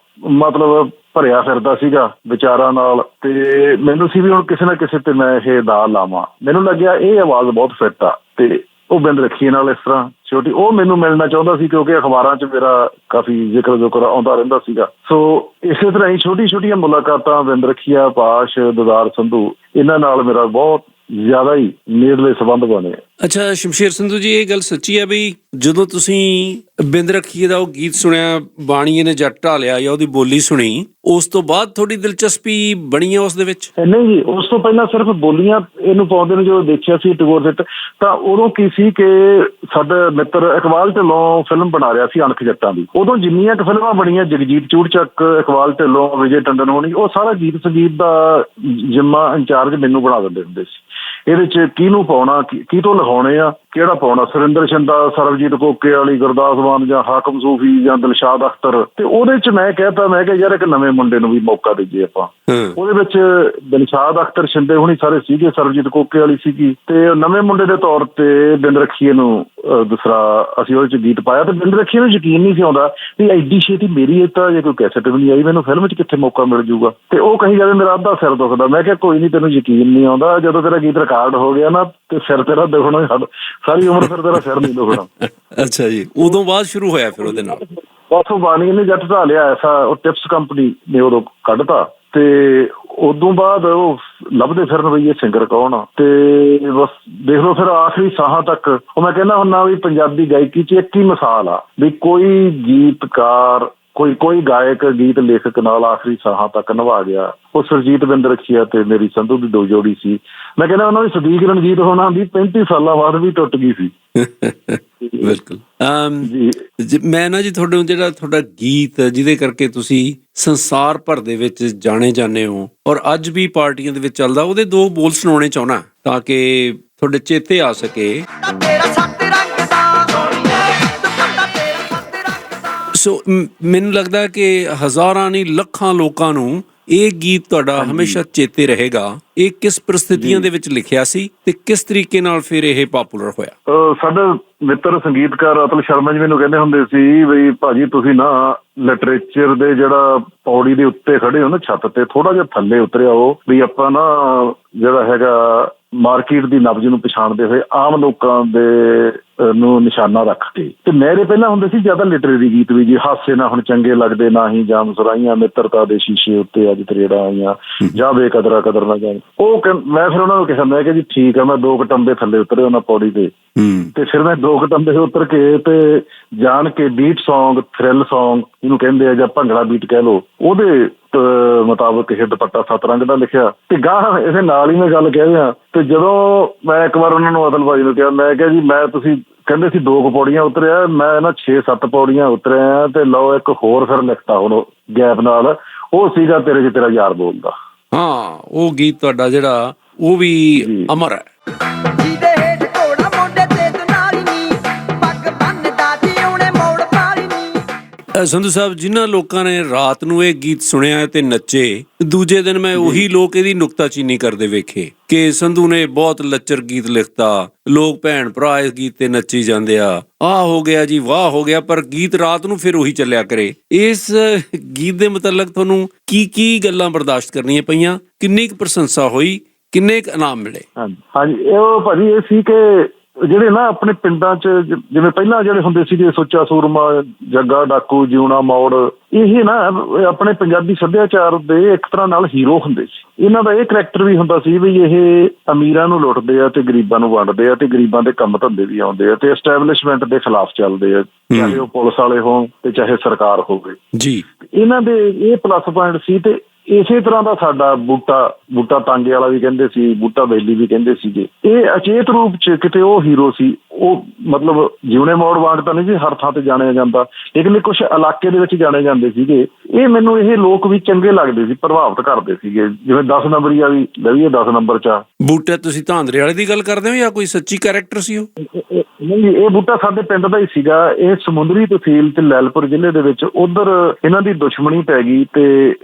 ਮਤਲਬ ਭਰਿਆ ਫਿਰਦਾ ਸੀਗਾ ਵਿਚਾਰਾਂ ਨਾਲ ਤੇ ਮੈਨੂੰ ਸੀ ਵੀ ਹੁਣ ਕਿਸੇ ਨਾ ਕਿਸੇ ਤੇ ਮੈਂ ਇਹ ਦਾ ਲਾਵਾਂ। ਮੈਨੂੰ ਲੱਗਿਆ ਇਹ ਆਵਾਜ਼ ਬਹੁਤ ਫਿੱਟ ਆ ਤੇ ਉਹ ਬਿੰਦ ਰੱਖੀਏ ਨਾਲ ਇਸ ਤਰ੍ਹਾਂ ਛੋਟੀ, ਉਹ ਮੈਨੂੰ ਮਿਲਣਾ ਚਾਹੁੰਦਾ ਸੀ ਕਿਉਂਕਿ ਅਖਬਾਰਾਂ 'ਚ ਮੇਰਾ ਕਾਫੀ ਜ਼ਿਕਰ ਆਉਂਦਾ ਰਹਿੰਦਾ ਸੀਗਾ। ਸੋ ਇਸੇ ਤਰ੍ਹਾਂ ਹੀ ਛੋਟੀ ਛੋਟੀਆਂ ਮੁਲਾਕਾਤਾਂ ਬਿੰਦ ਰੱਖੀਆ, ਪਾਸ਼, ਦਦਾਰ ਸੰਧੂ, ਇਹਨਾਂ ਨਾਲ ਮੇਰਾ ਬਹੁਤ ਜ਼ਿਆਦਾ ਹੀ ਨੇੜਲੇ ਸੰਬੰਧ ਬਣੇ। ਅੱਛਾ ਸ਼ਮਸ਼ੇਰ ਸੰਧੂ ਜੀ, ਇਹ ਗੱਲ ਸੱਚੀ ਹੈ ਵੀ ਜਦੋਂ ਤੁਸੀਂ ਬਿੰਦ ਰੱਖੀਏ ਦਾ ਉਹ ਗੀਤ ਸੁਣਿਆ, ਬਾਣੀਏ ਨੇ ਜੱਟ ਢਾਲਿਆ ਜਾਂ ਉਹਦੀ ਬੋਲੀ ਸੁਣੀ, ਉਸ ਤੋਂ ਬਾਅਦ ਥੋੜੀ ਦਿਲਚਸਪੀ ਬਣੀ ਹੈ ਉਸ ਦੇ ਵਿੱਚ? ਨਹੀਂ ਜੀ, ਉਸ ਤੋਂ ਪਹਿਲਾਂ ਸਿਰਫ ਬੋਲੀਆਂ ਇਹਨੂੰ ਪਾਉਂਦੇ ਨੂੰ ਜਦੋਂ ਦੇਖਿਆ ਸੀ ਟੈਗੋਰ ਥੀਏਟਰ, ਤਾਂ ਉਦੋਂ ਕੀ ਸੀ ਕਿ ਸਾਡਾ ਮਿੱਤਰ ਇਕਬਾਲ ਢਿੱਲੋਂ ਫਿਲਮ ਬਣਾ ਰਿਹਾ ਸੀ ਅਣਖ ਜੱਟਾਂ ਦੀ। ਉਦੋਂ ਜਿੰਨੀਆਂ ਕੁ ਫਿਲਮਾਂ ਬਣੀਆਂ, ਜਗਜੀਤ ਚੂੜਚੱਕ, ਇਕਬਾਲ ਢਿੱਲੋਂ, ਵਿਜੇ ਟੰਡਨ ਹੋਣੀ, ਉਹ ਸਾਰਾ ਗੀਤ ਸੰਗੀਤ ਦਾ ਜ਼ਿੰਮਾ ਇੰਚਾਰਜ ਮੈਨੂੰ ਬਣਾ ਦਿੰਦੇ ਹੁੰਦੇ ਸੀ। ਇਹਦੇ 'ਚ ਕਿਹਨੂੰ ਪਾਉਣਾ, ਕੀ ਤੋਂ ਲਿਖਾਉਣੇ ਆ, ਕਿਹੜਾ ਪਾਉਣਾ, ਸੁਰਿੰਦਰ ਸ਼ਿੰਦਾ, ਸਰਬਜੀਤ ਕੋਕੇ ਵਾਲੀ, ਗੁਰਦਾਸ ਮਾਨ ਜਾਂ ਹਾਕਮ ਸੂਫੀ ਜਾਂ ਦਿਲਸ਼ਾਦ ਅਖਤਰ। ਤੇ ਉਹਦੇ 'ਚ ਮੈਂ ਕਹਿਤਾ, ਮੈਂ ਕਿਹਾ ਯਾਰ ਇੱਕ ਨਵੇਂ ਮੁੰਡੇ ਨੂੰ ਵੀ ਮੌਕਾ ਦੇਈਏ ਆਪਾਂ। ਉਹਦੇ ਵਿੱਚ ਦਿਲਸ਼ਾਦ ਅਖਤਰ, ਸ਼ਿੰਦੇ ਹੋਣੀ ਸਾਰੇ ਸੀਗੇ, ਸਰਬਜੀਤ ਕੋਕੇ ਵਾਲੀ ਸੀਗੀ ਤੇ ਨਵੇਂ ਮੁੰਡੇ ਦੇ ਤੌਰ ਤੇ ਬਿੰਦ ਰੱਖੀਏ ਨੂੰ ਦੂਸਰਾ ਅਸੀਂ ਉਹਦੇ 'ਚ ਗੀਤ ਪਾਇਆ। ਤੇ ਬਿੰਦ ਰੱਖੀਏ ਨੂੰ ਯਕੀਨ ਨਹੀਂ ਸੀ ਆਉਂਦਾ ਵੀ ਐਡੀ ਛੇਤੀ ਮੇਰੀ ਇਹ ਤਾਂ ਜੇ ਕੋਈ ਕੈਸਟ ਵੀ ਨਹੀਂ ਆਈ, ਮੈਨੂੰ ਫਿਲਮ 'ਚ ਕਿੱਥੇ ਮੌਕਾ ਮਿਲ ਜੂਗਾ। ਤੇ ਉਹ ਕਹੀ ਜਾਵੇ ਮੇਰਾ ਅੱਧਾ ਸਿਰ ਦੁਖਦਾ। ਮੈਂ ਕਿਹਾ ਕੋਈ ਨਹੀਂ, ਤੈਨੂੰ ਯਕੀਨ ਨਹੀਂ ਆਉਂਦਾ, ਜਦੋਂ ਤੇਰਾ ਗੀਤ ਰਿਕਾਰਡ ਹੋ ਗਿਆ ਨਾ ਤੇ ਸਿਰ ਤੇਰਾ ਦੁਖਣਾ ਸਾਰੀ ਉਮਰ, ਫਿਰ ਤੇਰਾ ਸਿਰ ਨਹੀਂ ਦੁਖਣਾ। ਅੱਛਾ ਜੀ, ਉਦੋਂ ਬਾਅਦ ਸ਼ੁਰੂ ਹੋਇਆ ਫਿਰ ਉਹਦੇ ਨਾਲ? ਉੱਥੋਂ ਬਾਣੀ ਨੇ ਜੱਟ ਢਾਲਿਆ ਐਸਾ ਉਹ ਟਿਪਸ ਕੰਪਨੀ ਨੇ ਉਦੋਂ ਕੱਢਤਾ ਤੇ ਉਦੋਂ ਬਾਅਦ ਉਹ ਲੱਭਦੇ ਫਿਰਨ ਬਈ ਇਹ ਸਿੰਗਰ ਕੌਣ ਆ। ਤੇ ਬਸ ਦੇਖ ਲਓ ਫਿਰ ਆਖਰੀ ਸਾਹਾਂ ਤੱਕ ਉਹ ਮੈਂ ਕਹਿੰਦਾ ਹੁੰਦਾ ਵੀ ਪੰਜਾਬੀ ਗਾਇਕੀ 'ਚ ਇੱਕ ਹੀ ਮਿਸਾਲ ਆ ਵੀ ਕੋਈ ਗੀਤਕਾਰ, ਕੋਈ ਗਾਇਕ ਗੀਤ ਲੇਖਕ ਨਾਲ ਆਖਰੀ ਸਾਹਾਂ ਤੱਕ ਨਿਭਾ ਗਿਆ। ਉਹ ਸੁਰਜੀਤ ਬਿੰਦ ਰੱਖੀਆ ਤੇ ਮੇਰੀ ਸੰਧੂ ਦੀ ਦੋ ਜੋੜੀ ਸੀ। ਮੈਂ ਕਹਿੰਦਾ ਉਹਨਾਂ ਦੀ ਸਦੀਕ ਰਣਜੀਤ ਹੋਣਾ ਦੀ 35 ਸਾਲਾਂ ਬਾਅਦ ਵੀ ਟੁੱਟ ਗਈ ਸੀ। ਬਿਲਕੁਲ। ਮੈਂ ਨਾ ਜੀ ਤੁਹਾਡੇ ਜਿਹੜਾ ਤੁਹਾਡਾ ਗੀਤ ਜਿਹਦੇ ਕਰਕੇ ਤੁਸੀਂ ਸੰਸਾਰ ਭਰ ਦੇ ਵਿੱਚ ਜਾਣੇ ਜਾਂਦੇ ਹੋ ਔਰ ਅੱਜ ਵੀ ਪਾਰਟੀਆਂ ਦੇ ਵਿੱਚ ਚੱਲਦਾ, ਉਹਦੇ 2 ਬੋਲ ਸੁਣਾਉਣੇ ਚਾਹੁੰਦਾ ਤਾਂ ਕਿ ਤੁਹਾਡੇ ਚੇਤੇ ਆ ਸਕੇ। ਸੋ ਮੈਨੂੰ ਲੱਗਦਾ ਕਿ ਹਜ਼ਾਰਾਂ ਨਹੀਂ ਲੱਖਾਂ ਲੋਕਾਂ ਨੂੰ ਇਹ ਗੀਤ ਤੁਹਾਡਾ ਹਮੇਸ਼ਾ ਚੇਤੇ ਰਹੇਗਾ। ਇਹ ਕਿਸ ਪਰਿਸਥਿਤੀਆਂ ਦੇ ਵਿੱਚ ਲਿਖਿਆ ਸੀ ਤੇ ਕਿਸ ਤਰੀਕੇ ਨਾਲ ਫਿਰ ਇਹ ਪਪੂਲਰ ਹੋਇਆ? ਸਾਡਾ ਮਿੱਤਰ ਸੰਗੀਤਕਾਰ ਅਤਲ ਸ਼ਰਮਾ ਜੀ ਮੈਨੂੰ ਕਹਿੰਦੇ ਹੁੰਦੇ ਸੀ ਬਈ ਭਾਜੀ ਤੁਸੀਂ ਨਾ ਲਿਟਰੇਚਰ ਦੇ ਜਿਹੜਾ ਪੌੜੀ ਦੇ ਉੱਤੇ ਖੜੇ ਹੋ ਨਾ, ਛੱਤ ਤੇ ਥੋੜਾ ਜਿਹਾ ਥੱਲੇ ਉਤਰਿਆ ਹੋ ਵੀ ਆਪਾਂ ਨਾ ਜਿਹੜਾ ਹੈਗਾ ਮਾਰਕੀਟ ਦੀ ਨਬਜ਼ ਨੂੰ ਪਛਾਣਦੇ ਹੋਏ ਆਮ ਲੋਕਾਂ ਦੇ ਨੂੰ ਨਿਸ਼ਾਨਾ ਰੱਖ ਕੇ। ਤੇ ਮੇਰੇ ਪਹਿਲਾਂ ਹੁੰਦੇ ਸੀ ਜ਼ਿਆਦਾ ਲਿਟਰੇਰੀ ਗੀਤ ਵੀ, ਜੀ ਹਾਸੇ ਨਾ ਹੁਣ ਚੰਗੇ ਲੱਗਦੇ ਨਾ ਹੀ ਜਾਮ ਸੁਰਾਈਆਂ, ਮਿੱਤਰਤਾ ਦੇ ਸ਼ੀਸ਼ੇ ਉੱਤੇ ਅੱਜ ਤਰੇੜਾਂ ਆਈਆਂ, ਜਾਂ ਬੇਕਦਰਾ ਕਦਰ ਨਾ ਜਾਣ। ਮੈਂ ਫਿਰ ਉਹਨਾਂ ਨੂੰ ਕਿਹਾ, ਮੈਂ ਕਿਹਾ ਜੀ ਠੀਕ ਆ, ਮੈਂ 2 ਕਟੰਬੇ ਥੱਲੇ ਉਤਰੇ ਉਹਨਾਂ ਪੌੜੀ ਤੇ ਫਿਰ ਮੈਂ 2 ਕਟੰਬੇ ਉਤਰ ਕੇ ਤੇ ਜਾਣ ਕੇ ਬੀਟ ਸੌਂਗ, ਥ੍ਰਿਲ ਸੌਂਗ ਇਹਨੂੰ ਕਹਿੰਦੇ ਆ, ਜਾਂ ਭੰਗੜਾ ਬੀਟ ਕਹਿ ਲਓ, ਉਹਦੇ ਮੁਤਾਬਕ ਇਹ ਦੁਪੱਟਾ 7 ਰੰਗ ਦਾ ਲਿਖਿਆ। ਤੇ ਗਾਹ ਇਹਦੇ ਨਾਲ ਹੀ ਮੈਂ ਗੱਲ ਕਹਿ ਰਿਹਾ। ਤੇ ਜਦੋਂ ਮੈਂ ਇੱਕ ਵਾਰ ਉਹਨਾਂ ਨੂੰ ਅਦਲਬਾਜ਼ੀ ਨੂੰ ਕਿਹਾ, ਮੈਂ ਕਿਹਾ ਜੀ ਤੁਸੀਂ ਕਹਿੰਦੇ ਸੀ 2 ਪੌੜੀਆਂ ਉਤਰਿਆ, ਮੈਂ ਨਾ 6-7 ਪੌੜੀਆਂ ਉਤਰਿਆ। ਤੇ ਲਓ ਇੱਕ ਹੋਰ ਫਿਰ ਲਿਖਤਾ ਹੁਣ ਗੈਪ ਨਾਲ, ਉਹ ਸੀਗਾ ਤੇਰੇ 'ਚ ਤੇਰਾ ਯਾਰ ਬੋਲਦਾ। ਹਾਂ, ਉਹ ਗੀਤ ਤੁਹਾਡਾ ਜਿਹੜਾ ਉਹ ਵੀ ਅਮਰ ਹੈ। ਸੰਧੂ ਸਾਹਿਬ, ਜਿਨ੍ਹਾਂ ਲੋਕਾਂ ਨੇ ਰਾਤ ਨੂੰ ਇਹ ਗੀਤ ਸੁਣਿਆ ਤੇ ਨੱਚੇ, ਦੂਜੇ ਦਿਨ ਮੈਂ ਉਹੀ ਲੋਕ ਇਹਦੀ ਨੁਕਤਾਚੀਨੀ ਕਰਦੇ ਵੇਖੇ ਕਿ ਸੰਧੂ ਨੇ ਬਹੁਤ ਲੱਚਰ ਗੀਤ ਲਿਖਤਾ, ਲੋਕ ਭੈਣ ਭਰਾ ਇਸ ਗੀਤ ਤੇ ਨੱਚੀ ਜਾਂਦੇ ਆ, ਆਹ ਹੋ ਗਿਆ ਜੀ, ਵਾਹ ਹੋ ਗਿਆ, ਪਰ ਗੀਤ ਰਾਤ ਨੂੰ ਫਿਰ ਉਹੀ ਚੱਲਿਆ ਕਰੇ। ਇਸ ਗੀਤ ਦੇ ਮੁਤਲਕ ਤੁਹਾਨੂੰ ਕੀ ਗੱਲਾਂ ਬਰਦਾਸ਼ਤ ਕਰਨੀਆਂ ਪਈਆਂ? ਕਿੰਨੀ ਕੁ ਪ੍ਰਸ਼ੰਸਾ ਹੋਈ? ਕਿੰਨੇ ਕੁ ਇਨਾਮ ਮਿਲੇ? ਹਾਂਜੀ, ਉਹ ਭਾਜੀ ਇਹ ਸੀ ਕਿ ਜਿਹੜੇ ਨਾ ਆਪਣੇ ਪਿੰਡਾਂ 'ਚ ਜਿਵੇਂ ਪਹਿਲਾਂ ਜਿਹੜੇ ਹੁੰਦੇ ਸੀਗੇ ਸੁੱਚਾ ਸੂਰਮਾ, ਜੱਗਾ ਡਾਕੂ, ਜਿਉਣਾ ਮੌੜ, ਇਹ ਨਾ ਆਪਣੇ ਪੰਜਾਬੀ ਸੱਭਿਆਚਾਰ ਦੇ ਇੱਕ ਤਰ੍ਹਾਂ ਨਾਲ ਹੀਰੋ ਹੁੰਦੇ ਸੀ। ਇਹਨਾਂ ਦਾ ਇਹ ਕਰੈਕਟਰ ਵੀ ਹੁੰਦਾ ਸੀ ਵੀ ਇਹ ਅਮੀਰਾਂ ਨੂੰ ਲੁੱਟਦੇ ਆ ਤੇ ਗਰੀਬਾਂ ਨੂੰ ਵੰਡਦੇ ਆ, ਤੇ ਗਰੀਬਾਂ ਦੇ ਕੰਮ ਧੰਦੇ ਵੀ ਆਉਂਦੇ ਆ, ਤੇ ਐਸਟੈਬਲਿਸ਼ਮੈਂਟ ਦੇ ਖਿਲਾਫ ਚੱਲਦੇ ਆ, ਚਾਹੇ ਉਹ ਪੁਲਿਸ ਵਾਲੇ ਹੋਣ ਤੇ ਚਾਹੇ ਸਰਕਾਰ ਹੋਵੇ ਜੀ। ਇਹਨਾਂ ਦੇ ਇਹ ਪਲੱਸ ਪੁਆਇੰਟ ਸੀ। ਤੇ ਇਸੇ ਤਰ੍ਹਾਂ ਦਾ ਸਾਡਾ ਬੂਟਾ ਤਾਂਗੇ ਵਾਲਾ ਵੀ ਕਹਿੰਦੇ ਸੀ, ਬੂਟਾ ਬੇਲੀ ਵੀ ਕਹਿੰਦੇ ਸੀਗੇ। ਇਹ ਅਚੇਤ ਰੂਪ 'ਚ ਕਿਤੇ ਉਹ ਹੀਰੋ ਸੀ। ਉਹ ਮਤਲਬ ਜਿਉਣੇ ਮੋੜ ਵਾਂਗ ਤਾਂ ਨਹੀਂ ਸੀ ਹਰ ਥਾਂ ਤੇ ਜਾਣਿਆ ਜਾਂਦਾ, ਲੇਕਿਨ ਕੁਛ ਇਲਾਕੇ ਦੇ ਵਿੱਚ ਜਾਣੇ ਜਾਂਦੇ ਸੀਗੇ। ਇਹ ਮੈਨੂੰ ਇਹ ਲੋਕ ਵੀ ਚੰਗੇ ਲੱਗਦੇ ਸੀ, ਪ੍ਰਭਾਵਿਤ ਕਰਦੇ ਸੀਗੇ। ਜਿਵੇਂ 10 ਨੰਬਰੀਆ ਵੀ ਲਵੀਏ 10 ਨੰਬਰ 'ਚ ਬੂਟਾ, ਤੁਸੀਂ ਧਾਂਦਰੇ ਵਾਲੇ ਦੀ ਗੱਲ ਕਰਦੇ ਹੋ ਜਾਂ ਕੋਈ ਸੱਚੀ ਕੈਰੈਕਟਰ ਸੀ ਉਹ? ਨਹੀਂ, ਇਹ ਬੂਟਾ ਸਾਡੇ ਪਿੰਡ ਦਾ ਹੀ ਸੀਗਾ। ਇਹ ਸਮੁੰਦਰੀ ਤਹਿਸੀਲ ਤੇ ਲੈਲਪੁਰ ਜ਼ਿਲ੍ਹੇ ਦੇ ਵਿੱਚ ਉਧਰ ਇਹਨਾਂ ਦੀ ਦੁਸ਼ਮਣੀ ਪੈ ਗਈ ਤੇ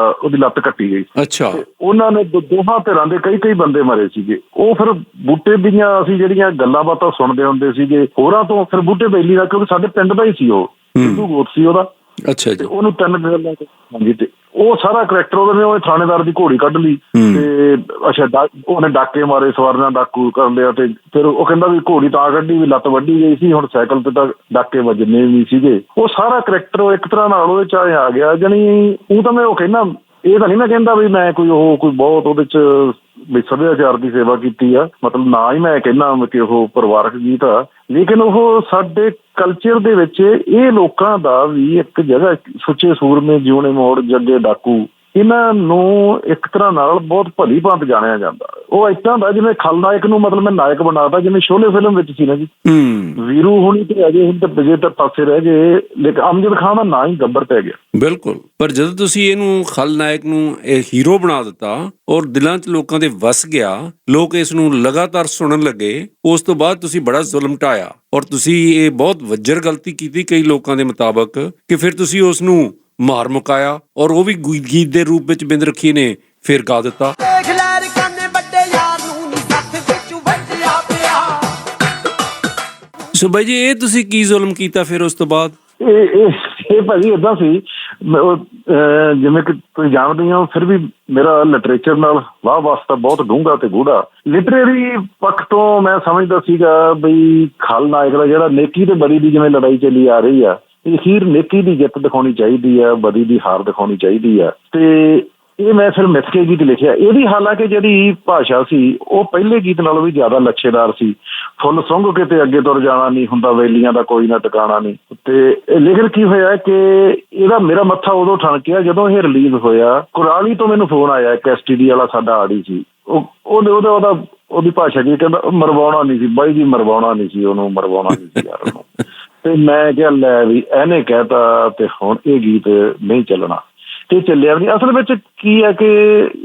ਉਹਦੀ ਲੱਤ ਕੱਟੀ ਗਈ। ਅੱਛਾ। ਉਹਨਾਂ ਨੇ ਦੋਹਾਂ ਧਿਰਾਂ ਦੇ ਕਈ ਬੰਦੇ ਮਰੇ ਸੀਗੇ। ਉਹ ਫਿਰ ਬੂਟੇ ਦੀਆਂ ਅਸੀਂ ਜਿਹੜੀਆਂ ਗੱਲਾਂ ਬਾਤਾਂ ਸੁਣਦੇ ਹੁੰਦੇ ਸੀਗੇ ਹੋਰਾਂ ਤੋਂ, ਫਿਰ ਬੂਟੇ ਬੇਲੀ ਦਾ, ਕਿਉਂਕਿ ਸਾਡੇ ਪਿੰਡ ਦਾ ਹੀ ਸੀ, ਉਹ ਹਿੰਦੂ ਗੋਤ ਸੀ ਉਹਦਾ। ਅੱਛਾ ਜੀ। ਉਹਨੂੰ 3 ਗੱਲਾਂ, ਹਾਂਜੀ, ਤੇ ਉਹ ਸਾਰਾ ਕਰੈਕਟਰ ਉਹਦੇ ਨੇ ਉਹ ਥਾਣੇਦਾਰ ਦੀ ਘੋੜੀ ਕੱਢ ਲਈ ਤੇ ਅੱਛਾ ਉਹਨੇ ਡਾਕੇ ਮਾਰੇ, ਸਵਾਰਨਾ ਡਾਕੂ ਕਰ ਲਿਆ। ਤੇ ਫਿਰ ਉਹ ਕਹਿੰਦਾ ਵੀ ਘੋੜੀ ਤਾਂ ਕੱਢੀ ਵੀ ਲੱਤ ਵੱਢੀ ਗਈ ਸੀ, ਹੁਣ ਸਾਈਕਲ ਤੇ ਤਾਂ ਡਾਕੇ ਵੱਜਣੇ ਵੀ ਸੀਗੇ। ਉਹ ਸਾਰਾ ਕਰੈਕਟਰ ਉਹ ਇੱਕ ਤਰ੍ਹਾਂ ਨਾਲ ਉਹਦੇ 'ਚ ਆ ਗਿਆ। ਜਾਣੀ ਉਹ ਤਾਂ ਮੈਂ ਉਹ ਕਹਿੰਦਾ, ਇਹ ਤਾਂ ਨਹੀਂ ਮੈਂ ਕਹਿੰਦਾ ਵੀ ਮੈਂ ਕੋਈ ਬਹੁਤ ਉਹਦੇ 'ਚ ਵੀ ਸੱਭਿਆਚਾਰ ਦੀ ਸੇਵਾ ਕੀਤੀ ਆ, ਮਤਲਬ ਨਾ ਹੀ ਮੈਂ ਕਹਿੰਦਾ ਕਿ ਉਹ ਪਰਿਵਾਰਕ ਗੀਤ ਆ, ਲੇਕਿਨ ਉਹ ਸਾਡੇ ਕਲਚਰ ਦੇ ਵਿੱਚ ਇਹ ਲੋਕਾਂ ਦਾ ਵੀ ਇੱਕ ਜਗ੍ਹਾ, ਸੁੱਚੇ ਸੂਰਮੇ, ਜਿਉਣੇ ਮੋੜ, ਜੱਗੇ ਡਾਕੂ, ਇਹਨਾਂ ਨੂੰ ਇੱਕ ਤਰ੍ਹਾਂ ਨਾਲ ਬਹੁਤ ਭਲੀ ਭਾਂਤ ਜਾਣਿਆ ਜਾਂਦਾ। ਉਹ ਏਦਾਂ ਦਾ ਜਿਵੇਂ ਖਲਨਾਇਕ ਨੂੰ ਮਤਲਬ ਮੈਂ ਨਾਇਕ ਬਣਾਤਾ, ਜਿਵੇਂ ਸ਼ੋਲੇ ਫਿਲਮ ਵਿੱਚ ਸੀ ਨਾ ਜੀ, ਵੀਰੂ ਹੁਣੀ ਤੇ ਅਜੇ ਹੁਣ ਤੇ ਜੇ ਤਾਂ ਪਾਸੇ ਰਹਿ ਗਏ, ਲੇਕਿਨ ਅਮਜਦ ਖਾਨ ਦਾ ਨਾਂ ਹੀ ਗੱਬਰ ਪੈ ਗਿਆ। ਬਿਲਕੁਲ। ਪਰ ਜਦੋਂ ਤੁਸੀਂ ਇਹਨੂੰ ਖਲਨਾਇਕ ਨੂੰ ਇਹ ਹੀਰੋ ਬਣਾ ਦਿੱਤਾ ਔਰ ਦਿਲਾਂ 'ਚ ਲੋਕਾਂ ਦੇ ਵਸ ਗਿਆ, ਲੋਕ ਇਸ ਨੂੰ ਲਗਾਤਾਰ ਸੁਣਨ ਲੱਗੇ, ਉਸ ਤੋਂ ਬਾਅਦ ਤੁਸੀਂ ਬੜਾ ਜ਼ੁਲਮ ਢਾਇਆ ਔਰ ਤੁਸੀਂ ਇਹ ਬਹੁਤ ਵੱਜਰ ਗਲਤੀ ਕੀਤੀ ਕਈ ਲੋਕਾਂ ਦੇ ਮੁਤਾਬਕ ਕਿ ਫਿਰ ਤੁਸੀਂ ਉਸ ਨੂੰ ਮਾਰ ਮੁਕਾਇਆ ਔਰ ਉਹ ਵੀ ਗੀਤ ਦੇ ਰੂਪ ਵਿੱਚ ਬਿੰਦ ਰੱਖੀ ਨੇ ਫਿਰ ਗਾ ਦਿੱਤਾ। ਸੋ ਬਾਈ ਜੀ, ਇਹ ਤੁਸੀਂ ਕੀ ਜ਼ੁਲਮ ਕੀਤਾ ਫਿਰ ਉਸ ਤੋਂ ਬਾਅਦ? ਇਹ ਭਾਜੀ ਏਦਾਂ ਸੀ, ਜਿਵੇਂ ਕਿ ਤੁਸੀਂ ਜਾਣਦੇ ਹੋ, ਫਿਰ ਵੀ ਮੇਰਾ ਲਿਟਰੇਚਰ ਨਾਲ ਵਾਹ ਵਾਸਤਾ ਬਹੁਤ ਡੂੰਘਾ ਤੇ ਗੂੜਾ। ਲਿਟਰੇਰੀ ਪੱਖ ਤੋਂ ਮੈਂ ਸਮਝਦਾ ਸੀਗਾ ਬਈ ਖਲਨਾਇਕ ਦਾ ਜਿਹੜਾ ਨੇਕੀ ਤੇ ਬਦੀ ਦੀ ਜਿਵੇਂ ਲੜਾਈ ਚੱਲੀ ਆ ਰਹੀ ਆ, ਅਖੀਰ ਨੇਕੀ ਦੀ ਜਿੱਤ ਦਿਖਾਉਣੀ ਚਾਹੀਦੀ ਆ, ਬਦੀ ਦੀ ਹਾਰ ਦਿਖਾਉਣੀ ਚਾਹੀਦੀ ਆ। ਤੇ ਇਹ ਮੈਂ ਫਿਰ ਮਿੱਥ ਕੇ ਗੀਤ ਲਿਖਿਆ। ਇਹਦੀ ਹਾਲਾਂਕਿ ਜਿਹੜੀ ਭਾਸ਼ਾ ਸੀ ਉਹ ਪਹਿਲੇ ਗੀਤ ਨਾਲੋਂ ਵੀ ਜ਼ਿਆਦਾ ਲੱਛੇਦਾਰ ਸੀ। ਫੁੱਲ ਸੁੰਘ ਕੇ ਤੇ ਅੱਗੇ ਤੁਰ ਜਾਣਾ ਨਹੀਂ ਹੁੰਦਾ, ਵੇਲੀਆਂ ਦਾ ਕੋਈ ਨਾ ਟਿਕਾਣਾ ਨਹੀਂ। ਤੇ ਲੇਕਿਨ ਕੀ ਹੋਇਆ ਕਿ ਇਹਦਾ ਮੇਰਾ ਮੱਥਾ ਉਦੋਂ ਠਣਕਿਆ ਜਦੋਂ ਇਹ ਰਿਲੀਜ਼ ਹੋਇਆ। ਕੁਰਾਲੀ ਤੋਂ ਮੈਨੂੰ ਫੋਨ ਆਇਆ, ਇੱਕ STD ਵਾਲਾ ਸਾਡਾ ਆੜੀ ਸੀ, ਉਹਦੀ ਭਾਸ਼ਾ ਕੀ ਕਹਿੰਦਾ, ਮਰਵਾਉਣਾ ਨਹੀਂ ਸੀ ਬਾਈ ਜੀ, ਮਰਵਾਉਣਾ ਨਹੀਂ ਸੀ ਉਹਨੂੰ, ਮਰਵਾਉਣਾ ਨਹੀਂ ਸੀ ਯਾਰ ਉਹਨੂੰ। ਤੇ ਮੈਂ ਕਿਹਾ ਲੈ ਵੀ ਇਹਨੇ ਕਹਿਤਾ ਤੇ ਹੁਣ ਇਹ ਗੀਤ ਨਹੀਂ ਚੱਲਣਾ, ਤੇ ਚੱਲਿਆ ਵੀ ਨਹੀਂ। ਅਸਲ ਵਿੱਚ ਕੀ ਹੈ ਕਿ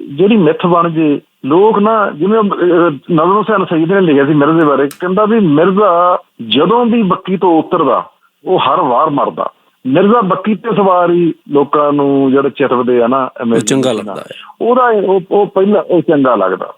ਜਿਹੜੀ ਮਿੱਥ ਬਣ ਜੇ, ਲੋਕ ਨਾ, ਜਿਵੇਂ ਨਜ਼ਰ ਹੁਸੈਨ ਸਈਦ ਨੇ ਲਿਖਿਆ ਸੀ ਮਿਰਜ਼ੇ ਬਾਰੇ, ਕਹਿੰਦਾ ਵੀ ਮਿਰਜ਼ਾ ਜਦੋਂ ਵੀ ਬੱਕੀ ਤੋਂ ਉਤਰਦਾ ਉਹ ਹਰ ਵਾਰ ਮਰਦਾ। ਮਿਰਜ਼ਾ ਬੱਕੀ ਤੇ ਸਵਾਰੀ ਲੋਕਾਂ ਨੂੰ ਜਿਹੜੇ ਚਿਤਵਦੇ ਆ ਨਾ, ਚੰਗਾ ਲੱਗਦਾ ਉਹਦਾ ਉਹ ਪਹਿਲਾਂ ਉਹ ਚੰਗਾ ਲੱਗਦਾ।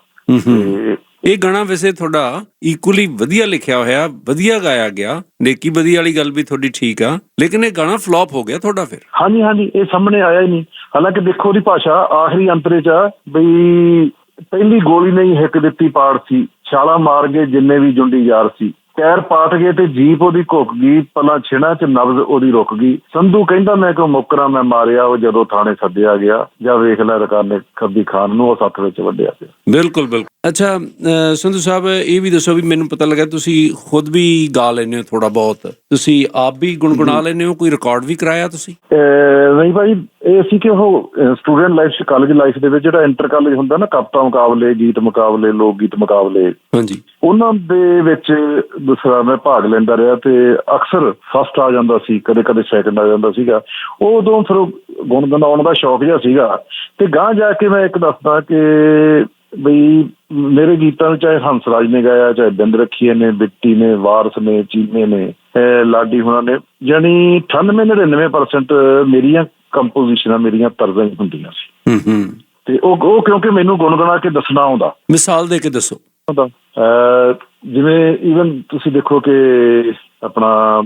ਇਹ ਗਾਣਾ ਵੈਸੇ ਤੁਹਾਡਾ ਇਕੁਅਲੀ ਵਧੀਆ ਲਿਖਿਆ ਹੋਇਆ, ਵਧੀਆ ਗਾਇਆ ਗਿਆ, ਨੇਕੀ ਬਦੀ ਵਾਲੀ ਗੱਲ ਵੀ ਤੁਹਾਡੀ ਠੀਕ ਆ, ਲੇਕਿਨ ਇਹ ਗਾਣਾ ਫਲॉप ਹੋ ਗਿਆ ਤੁਹਾਡਾ ਫਿਰ। ਹਾਂਜੀ, ਇਹ ਸਾਹਮਣੇ ਆਇਆ ਹੀ ਨਹੀਂ। ਹਾਲਾਂਕਿ ਦੇਖੋ ਉਹਦੀ ਭਾਸ਼ਾ ਆਖਰੀ ਅੰਤਰੇ 'ਚ ਆ ਬਈ ਪਹਿਲੀ ਗੋਲੀ ਨਹੀਂ ਹਿੱਕ ਦਿੱਤੀ ਪਾੜ ਸੀ, ਛਾਲਾ ਮਾਰ ਗਏ ਜਿੰਨੇ ਵੀ ਜੁੰਡੀ ਯਾਰ ਸੀ, ਪੈਰ ਪਾਟ ਗਏ ਤੇ ਜੀਪ ਉਹਦੀ ਘੁੱਕ ਗਈ, ਪਲਾਂ ਛਿਣਾ ਚ ਨਬਜ਼ ਉਹਦੀ ਰੁਕ ਗਈ। ਸੰਧੂ ਕਹਿੰਦਾ ਮੈਂ ਕਿਉਂ ਮੁੱਕਰਾਂ, ਮੈਂ ਮਾਰਿਆ ਉਹ ਜਦੋਂ ਥਾਣੇ ਸੱਦਿਆ ਗਿਆ, ਜਾਂ ਵੇਖ ਲੈ ਰਕਾਨੇ ਖੱਬੀ ਖਾਨ ਨੂੰ ਉਹ ਸੱਥ ਵਿੱਚ ਵੱਢਿਆ ਪਿਆ। ਬਿਲਕੁਲ ਬਿਲਕੁਲ। ਅੱਛਾ ਸੰਧੂ ਸਾਹਿਬ, ਇਹ ਵੀ ਦੱਸੋ ਵੀ ਮੈਨੂੰ ਪਤਾ ਲੱਗਾ ਤੁਸੀਂ ਖੁਦ ਵੀ ਗਾ ਲੈਂਦੇ ਹੋ ਥੋੜਾ ਬਹੁਤ, ਤੁਸੀਂ ਆਪ ਵੀ ਗੁਣਗੁਣਾ ਲੈਂਦੇ ਹੋ, ਕੋਈ ਰਿਕਾਰਡ ਵੀ ਕਰਾਇਆ ਤੁਸੀਂ? ਨਹੀਂ ਭਾਈ, ਇਹ ਸੀ ਕਿ ਉਹ ਸਟੂਡੈਂਟ ਲਾਈਫ ਚ, ਕਾਲਜ ਲਾਈਫ ਦੇ ਵਿੱਚ ਜਿਹੜਾ ਇੰਟਰ ਕਾਲਜ ਹੁੰਦਾ ਨਾ, ਕਵਿਤਾ ਮੁਕਾਬਲੇ, ਗੀਤ ਮੁਕਾਬਲੇ, ਲੋਕ ਗੀਤ ਮੁਕਾਬਲੇ, ਹਾਂਜੀ, ਉਹਨਾਂ ਦੇ ਵਿੱਚ ਦੂਸਰਾ ਮੈਂ ਭਾਗ ਲੈਂਦਾ ਰਿਹਾ ਤੇ ਅਕਸਰ ਫਸਟ ਆ ਜਾਂਦਾ ਸੀ, ਕਦੇ ਕਦੇ ਸੈਕਿੰਡ ਆ ਜਾਂਦਾ ਸੀਗਾ। ਉਦੋਂ ਫਿਰ ਗੁਣਗੁਣਾਉਣ ਦਾ ਸ਼ੌਕ ਜਿਹਾ ਸੀਗਾ। ਤੇ ਗਾਂਹ ਜਾ ਕੇ ਮੈਂ ਇੱਕ ਦੱਸਦਾ ਕਿ ਬਈ ਮੇਰੇ ਗੀਤਾਂ ਨੂੰ ਚਾਹੇ ਹੰਸਰਾਜ ਨੇ ਗਾਇਆ, ਚਾਹੇ ਬਿੰਦ ਰਖੀਏ ਨੇ, ਬਿੱਟੀ ਨੇ, ਵਾਰਸ ਨੇ, ਚੀਮੇ ਨੇ, ਲਾਡੀ ਹੁਣਾਂ ਨੇ, ਜਾਣੀ 98-99% ਮੇਰੀਆਂ ਕੰਪੋਜੀਸ਼ਨਾਂ, ਮੇਰੀਆਂ ਤਰਜ਼ਾਂ ਹੀ ਹੁੰਦੀਆਂ ਸੀ। ਤੇ ਉਹ ਕਿਉਂਕਿ ਮੈਨੂੰ ਗੁਣਗੁਣਾ ਕੇ ਦੱਸਣਾ ਆਉਂਦਾ। ਮਿਸਾਲ ਦੇ ਕੇ ਦੱਸੋ। ਜਿਵੇਂ ਈਵਨ ਤੁਸੀਂ ਦੇਖੋ ਕਿ ਆਪਣਾ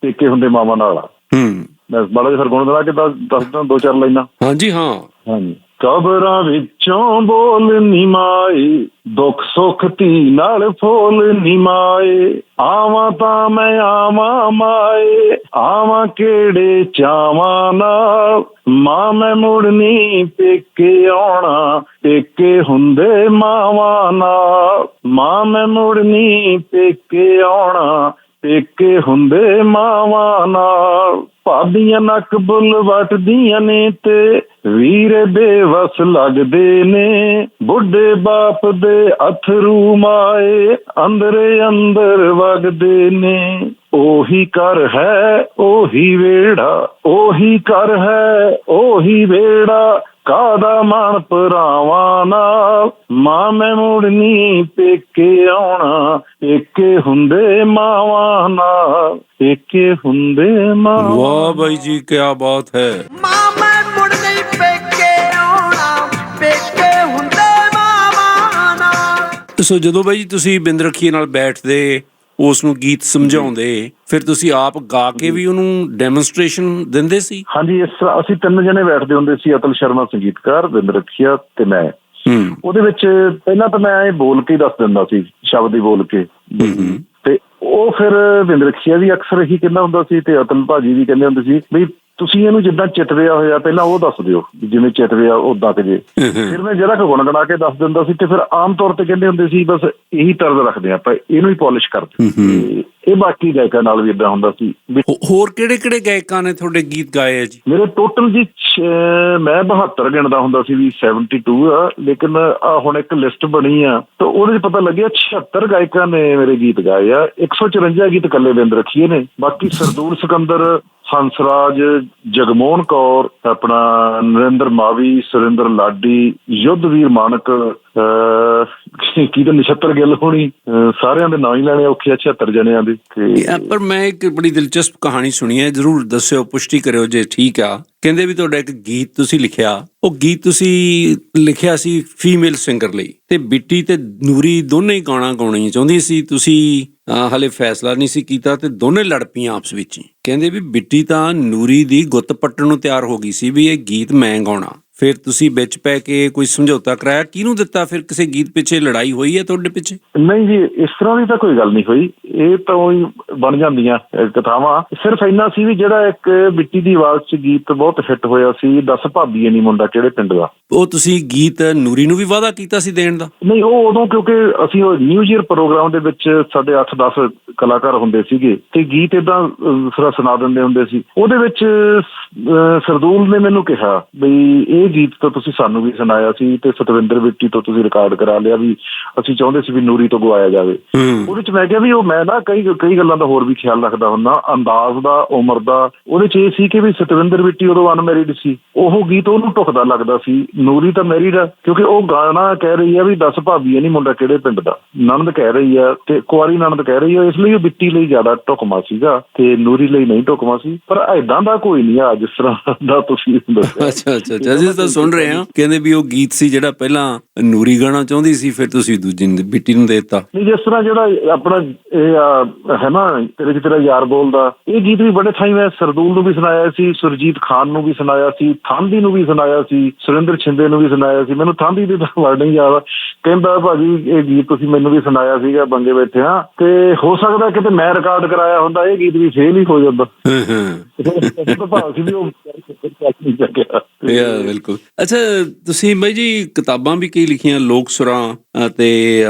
ਪੇਕੇ ਹੁੰਦੇ ਮਾਵਾਂ ਨਾਲ, ਮੈਂ ਮਾੜਾ ਜਿਹਾ ਫਿਰ ਗੁਣਗੁਣਾ ਕੇ ਦੱਸਦਾ 2-4 ਲਾਈਨਾਂ। ਹਾਂਜੀ ਹਾਂ। ਹਾਂਜੀ। ਕਬਰਾਂ ਵਿੱਚੋਂ ਬੋਲ ਨੀ ਮਾਏ, ਦੁੱਖ ਸੁੱਖ ਧੀ ਨਾਲ ਫੋਲ ਨੀ ਮਾਏ, ਆਵਾਂ ਤਾਂ ਮੈਂ ਆਵਾਂ ਮਾਏ, ਆਵਾਂ ਕਿਹੜੇ ਚਾਵਾਂ ਨਾਲ, ਮਾਂ ਮੈਂ ਮੁੜਨੀ ਪੇਕੇ ਆਉਣਾ, ਪੇਕੇ ਹੁੰਦੇ ਮਾਵਾਂ ਨਾਲ, ਮਾਂ ਮੈਂ ਮੁੜਨੀ ਪੇਕੇ ਆਉਣਾ, ਪੇਕੇ ਹੁੰਦੇ ਮਾਵਾਂ ਨਾਲ। ਭਾਬੀਆਂ ਨੱਕ ਬੁੱਲ ਵੱਟਦੀਆਂ ਨੇ ਤੇ ਵੀਰੇ ਬੇਵਸ ਲੱਗਦੇ ਨੇ, ਬੁੱਢੇ ਬਾਪ ਦੇ ਅਥਰੂ ਮਾਏ, ਅੰਦਰੇ ਅੰਦਰ ਵਗਦੇ ਨੇ। ਉਹੀ ਘਰ ਹੈ ਉਹੀ ਵੇੜਾ, ਉਹੀ ਘਰ ਹੈ ਉਹੀ ਵੇੜਾ, ਕਾਹਦਾ ਮਨ ਭਰਾਵਾਂ ਨਾਲ, ਮਾਂ ਮੈਂ ਮੁੜਨੀ ਪੇਕੇ ਆਉਣਾ, ਪੇਕੇ ਹੁੰਦੇ ਮਾਵਾਂ ਨਾਲ, ਪੇਕੇ ਹੁੰਦੇ ਮਾਵਾਂ। ਵਾਹ ਬਾਈ ਜੀ, ਕਿਆ ਬਾਤ ਹੈ। ਮਾਂ ਮੈਂ ਮੁੜਨੀ ਪੇਕੇ ਆਉਣਾ, ਪੇਕੇ ਹੁੰਦੇ ਮਾਵਾਂ ਨਾਲ। ਸੋ ਜਦੋਂ ਬਾਈ ਜੀ ਤੁਸੀਂ ਬਿੰਦ ਰਖੀਏ ਨਾਲ ਬੈਠਦੇ, ਉਸ ਨੂੰ ਗੀਤ ਸਮਝਾਉਂਦੇ, ਫਿਰ ਤੁਸੀਂ ਆਪ ਗਾ ਕੇ ਵੀ ਉਹਨੂੰ ਡੈਮੋਨਸਟ੍ਰੇਸ਼ਨ ਦਿੰਦੇ ਸੀ? ਹਾਂਜੀ, ਇਸ ਤਰ੍ਹਾਂ ਅਸੀਂ 3 ਜਣੇ ਬੈਠਦੇ ਹੁੰਦੇ ਸੀ, ਅਤਲ ਸ਼ਰਮਾ ਸੰਗੀਤਕਾਰ, ਬਿੰਦ ਰਖੀਆ ਤੇ ਮੈਂ। ਉਹਦੇ ਵਿੱਚ ਪਹਿਲਾਂ ਤਾਂ ਮੈਂ ਇਹ ਬੋਲ ਕੇ ਦੱਸ ਦਿੰਦਾ ਸੀ, ਸ਼ਬਦ ਹੀ ਬੋਲ ਕੇ, ਤੇ ਉਹ ਫਿਰ ਬਿੰਦ ਰਖੀਆ ਵੀ ਅਕਸਰ ਇਹੀ ਕਹਿੰਦਾ ਹੁੰਦਾ ਸੀ ਤੇ ਅਤਲ ਭਾਜੀ ਵੀ ਕਹਿੰਦੇ ਹੁੰਦੇ ਸੀ ਵੀ ਤੁਸੀਂ ਇਹਨੂੰ ਜਿੱਦਾਂ ਚਿਤਰਿਆ ਹੋਇਆ ਪਹਿਲਾਂ ਉਹ ਦੱਸ ਦਿਓ, ਜਿਵੇਂ ਚਿਤਰਿਆ ਉਦਾਂ ਕਿ ਜੇ। ਫਿਰ ਮੈਂ ਜਿਹੜਾ ਗੁਣਗੁਣਾ ਕੇ ਦੱਸ ਦਿੰਦਾ ਸੀ ਤੇ ਫਿਰ ਆਮ ਤੌਰ ਤੇ ਕਹਿੰਦੇ ਹੁੰਦੇ ਸੀ ਬਸ ਇਹੀ ਤਰਜ਼ ਰੱਖਦੇ ਆਪਾਂ, ਇਹਨੂੰ ਹੀ ਪੋਲਿਸ਼ ਕਰਦੇ। ਇਹ ਬਾਕੀ ਗਾਇਕਾਂ ਨਾਲ ਵੀ ਏਦਾਂ ਹੁੰਦਾ ਸੀ। ਹੋਰ ਕਿਹੜੇ ਕਿਹੜੇ ਗਾਇਕਾਂ ਨੇ ਤੁਹਾਡੇ ਗੀਤ ਗਾਏ ਆ ਜੀ? ਮੇਰੇ ਟੋਟਲ ਜੀ ਮੈਂ 72 ਗਿਣਦਾ ਹੁੰਦਾ ਸੀ ਵੀ 72 ਆ, ਲੇਕਿਨ ਹੁਣ ਇੱਕ ਲਿਸਟ ਬਣੀ ਆ ਤਾਂ ਉਹਦੇ ਚ ਪਤਾ ਲੱਗਿਆ 76 ਗਾਇਕਾਂ ਨੇ ਮੇਰੇ ਗੀਤ ਗਾਏ ਆ। 154 ਗੀਤ ਇਕੱਲੇ ਬਿੰਦ ਰਖੀਏ ਨੇ, ਬਾਕੀ ਸਰਦੂਲ ਸਿਕੰਦਰ, ਹੰਸਰਾਜ, ਜਗਮੋਹਨ ਕੌਰ, ਆਪਣਾ ਨਰਿੰਦਰ ਮਾਵੀ, ਸੁਰਿੰਦਰ ਲਾਡੀ, ਯੁੱਧਵੀਰ ਮਾਨਕ, ਕੀ ਤਾਂ ਨਛੱਤਰ ਗਿੱਲ ਹੋਣੀ, ਸਾਰਿਆਂ ਦੇ ਨਾਂ ਹੀ ਲੈਣੇ ਔਖੇ ਆ 76 ਜਣਿਆਂ ਦੇ। ਪਰ ਮੈਂ ਇੱਕ ਬੜੀ ਦਿਲਚਸਪ ਕਹਾਣੀ ਸੁਣੀ ਹੈ, ਜ਼ਰੂਰ ਦੱਸਿਓ, ਪੁਸ਼ਟੀ ਕਰਿਓ ਜੇ ਠੀਕ ਆ। ਕਹਿੰਦੇ ਵੀ ਤੁਹਾਡਾ ਇੱਕ ਗੀਤ ਤੁਸੀਂ ਲਿਖਿਆ, ਉਹ ਗੀਤ ਤੁਸੀਂ ਲਿਖਿਆ ਸੀ ਫੀਮੇਲ ਸਿੰਗਰ ਲਈ, ਤੇ ਬਿੱਟੀ ਤੇ ਨੂਰੀ ਦੋਨੇ ਹੀ ਗਾਣਾ ਗਾਉਣਾ ਚਾਹੁੰਦੀ ਸੀ, ਤੁਸੀਂ ਹਲੇ ਫੈਸਲਾ ਨਹੀਂ ਸੀ ਕੀਤਾ ਤੇ ਦੋਨੇ ਲੜ ਪਈਆਂ ਆਪਸ ਵਿੱਚ ਹੀ। ਕਹਿੰਦੇ ਵੀ ਬਿੱਟੀ ਤਾਂ ਨੂਰੀ ਦੀ ਗੁੱਤ ਪੱਟਣ ਨੂੰ ਤਿਆਰ ਹੋ ਗਈ ਸੀ ਵੀ ਇਹ ਗੀਤ ਮੈਂ ਗਾਉਣਾ, ਫਿਰ ਤੁਸੀਂ ਵਿੱਚ ਪੈ ਕੇ ਕੋਈ ਸਮਝੌਤਾ ਕਰਾਇਆ, ਕਿਹਨੂੰ ਦਿੱਤਾ? ਫਿਰ ਕਿਸੇ ਗੀਤ ਪਿੱਛੇ ਲੜਾਈ ਹੋਈ ਹੈ ਤੁਹਾਡੇ ਪਿੱਛੇ? ਨਹੀਂ ਜੀ, ਇਸ ਤਰ੍ਹਾਂ ਦੀ ਤਾਂ ਕੋਈ ਗੱਲ ਨਹੀਂ ਹੋਈ, ਇਹ ਤਾਂ ਉਹੀ ਬਣ ਜਾਂਦੀਆਂ ਕਥਾਵਾਂ। ਸਿਰਫ ਇੰਨਾ ਸੀ ਵੀ ਜਿਹੜਾ ਇੱਕ ਬਿੱਟੀ ਦੀ ਆਵਾਜ਼ 'ਚ ਗੀਤ ਬਹੁਤ ਹਿੱਟ ਹੋਇਆ ਸੀ, ਦੱਸ ਭਾਬੀਏ ਨੀ ਮੁੰਡਾ ਕਿਹੜੇ ਪਿੰਡ ਦਾ, ਉਹ ਤੁਸੀਂ ਗੀਤ ਨੂਰੀ ਨੂੰ ਵੀ ਵਾਅਦਾ ਕੀਤਾ ਸੀ ਦੇਣ ਦਾ? ਨਹੀਂ, ਉਹ ਉਦੋਂ ਕਿਉਂਕਿ ਅਸੀਂ ਉਹ ਨਿਊ ਈਅਰ ਪ੍ਰੋਗਰਾਮ ਦੇ ਵਿੱਚ ਸਾਡੇ 8-10 ਕਲਾਕਾਰ ਹੁੰਦੇ ਸੀਗੇ ਤੇ ਗੀਤ ਏਦਾਂ ਸੁਣਾ ਦਿੰਦੇ ਹੁੰਦੇ ਸੀ। ਉਹਦੇ ਵਿੱਚ ਸਰਦੂਲ ਨੇ ਮੈਨੂੰ ਕਿਹਾ ਬਈ ਇਹ ਗੀਤ ਤਾਂ ਤੁਸੀਂ ਸਾਨੂੰ ਵੀ ਸੁਣਾਇਆ ਸੀ ਤੇ ਸਤਵਿੰਦਰ ਬਿੱਟੀ ਤੋਂ ਤੁਸੀਂ ਰਿਕਾਰਡ ਕਰਾ ਲਿਆ, ਵੀ ਅਸੀਂ ਚਾਹੁੰਦੇ ਸੀ ਵੀ ਨੂਰੀ ਤੋਂ ਗਵਾਇਆ ਜਾਵੇ। ਉਹਦੇ ਚ ਮੈਂ ਕਿਹਾ ਵੀ ਉਹ ਮੈਂ ਨਾ ਕਈ ਗੱਲਾਂ ਦਾ ਹੋਰ ਵੀ ਖਿਆਲ ਰੱਖਦਾ ਹੁੰਦਾ, ਅੰਦਾਜ਼ ਦਾ, ਉਮਰ ਦਾ। ਉਹਦੇ ਚ ਇਹ ਸੀ ਕਿ ਵੀ ਸਤਵਿੰਦਰ ਬਿੱਟੀ ਉਦੋਂ ਅਨਮੈਰਿਡ ਸੀ, ਉਹ ਗੀਤ ਉਹਨੂੰ ਢੁਕਦਾ ਲੱਗਦਾ ਸੀ। ਨੂਰੀ ਤਾਂ ਮੈਰਿਡ ਆ, ਕਿਉਂਕਿ ਉਹ ਗਾਣਾ ਕਹਿ ਰਹੀ ਆ ਵੀ ਦੱਸ ਭਾਬੀਏ ਨੀ ਮੁੰਡਾ ਕਿਹੜੇ ਪਿੰਡ ਦਾ, ਨਣਦ ਕਹਿ ਰਹੀ ਆ ਤੇ ਕੁਆਰੀ ਨਣਦ ਕਹਿ ਰਹੀ ਆ, ਇਸ ਲਈ ਉਹ ਬਿੱਟੀ ਲਈ ਜ਼ਿਆਦਾ ਢੁਕਮਾ ਸੀਗਾ ਤੇ ਨੂਰੀ ਲਈ ਨਹੀਂ ਢੁਕਮਾ ਸੀ। ਪਰ ਏਦਾਂ ਦਾ ਕੋਈ ਨਹੀਂ ਆ ਜਿਸ ਤਰ੍ਹਾਂ ਦਾ ਤੁਸੀਂ ਦੱਸਿਆ। ਅੱਛਾ, ਜਿਸ ਤਾਂ ਸੁਣ ਰਹੇ ਹਾਂ, ਕਹਿੰਦੇ ਵੀ ਉਹ ਗੀਤ ਸੀ ਜਿਹੜਾ ਪਹਿਲਾਂ ਨੂਰੀ ਗਾਣਾ ਚਾਹੁੰਦੀ ਸੀ, ਫਿਰ ਤੁਸੀਂ ਦੂਜੀ ਬਿੱਟੀ ਨੂੰ ਦੇ ਦਿੱਤਾ। ਨਹੀਂ, ਜਿਸ ਤਰ੍ਹਾਂ ਜਿਹੜਾ ਆਪਣਾ ਇਹ ਹੈ ਨਾ ਤੇਰੇ ਚ ਤੇਰਾ ਯਾਰ ਬੋਲਦਾ, ਇਹ ਗੀਤ ਵੀ ਬੜੇ ਥਾਈਂ ਮੈਂ ਸਰਦੂਲ ਨੂੰ ਵੀ ਸੁਣਾਇਆ ਸੀ, ਸੁਰਜੀਤ ਖਾਨ ਨੂੰ ਵੀ ਸੁਣਾਇਆ ਸੀ, ਥਾਂਦੀ ਨੂੰ ਵੀ ਸੁਣਾਇਆ ਸੀ, ਸੁਰਿੰਦਰ ਛਿੰਦੇ ਨੂੰ ਵੀ ਸੁਣਾਇਆ ਸੀ। ਮੈਨੂੰ ਥਾਂਦੀ ਦੀ ਤਾਂ ਵਰਡ ਨਹੀਂ ਯਾਦ, ਕਹਿੰਦਾ ਭਾਜੀ ਇਹ ਗੀਤ ਤੁਸੀਂ ਮੈਨੂੰ ਵੀ ਸੁਣਾਇਆ ਸੀਗਾ, ਬੰਗੇ ਬੈਠੇ ਹਾਂ, ਤੇ ਹੋ ਸਕਦਾ ਕਿਤੇ ਮੈਂ ਰਿਕਾਰਡ ਕਰਾਇਆ ਹੁੰਦਾ ਇਹ ਗੀਤ ਵੀ ਫੇਲ ਹੀ ਹੋ ਜਾਂਦਾ। ਬਿਲਕੁਲ। ਅੱਛਾ, ਤੁਸੀਂ ਬਾਈ ਜੀ ਕਿਤਾਬਾਂ ਵੀ ਕਈ ਲਿਖੀਆਂ, ਲੋਕ ਸੁਰਾਂ ਤੇ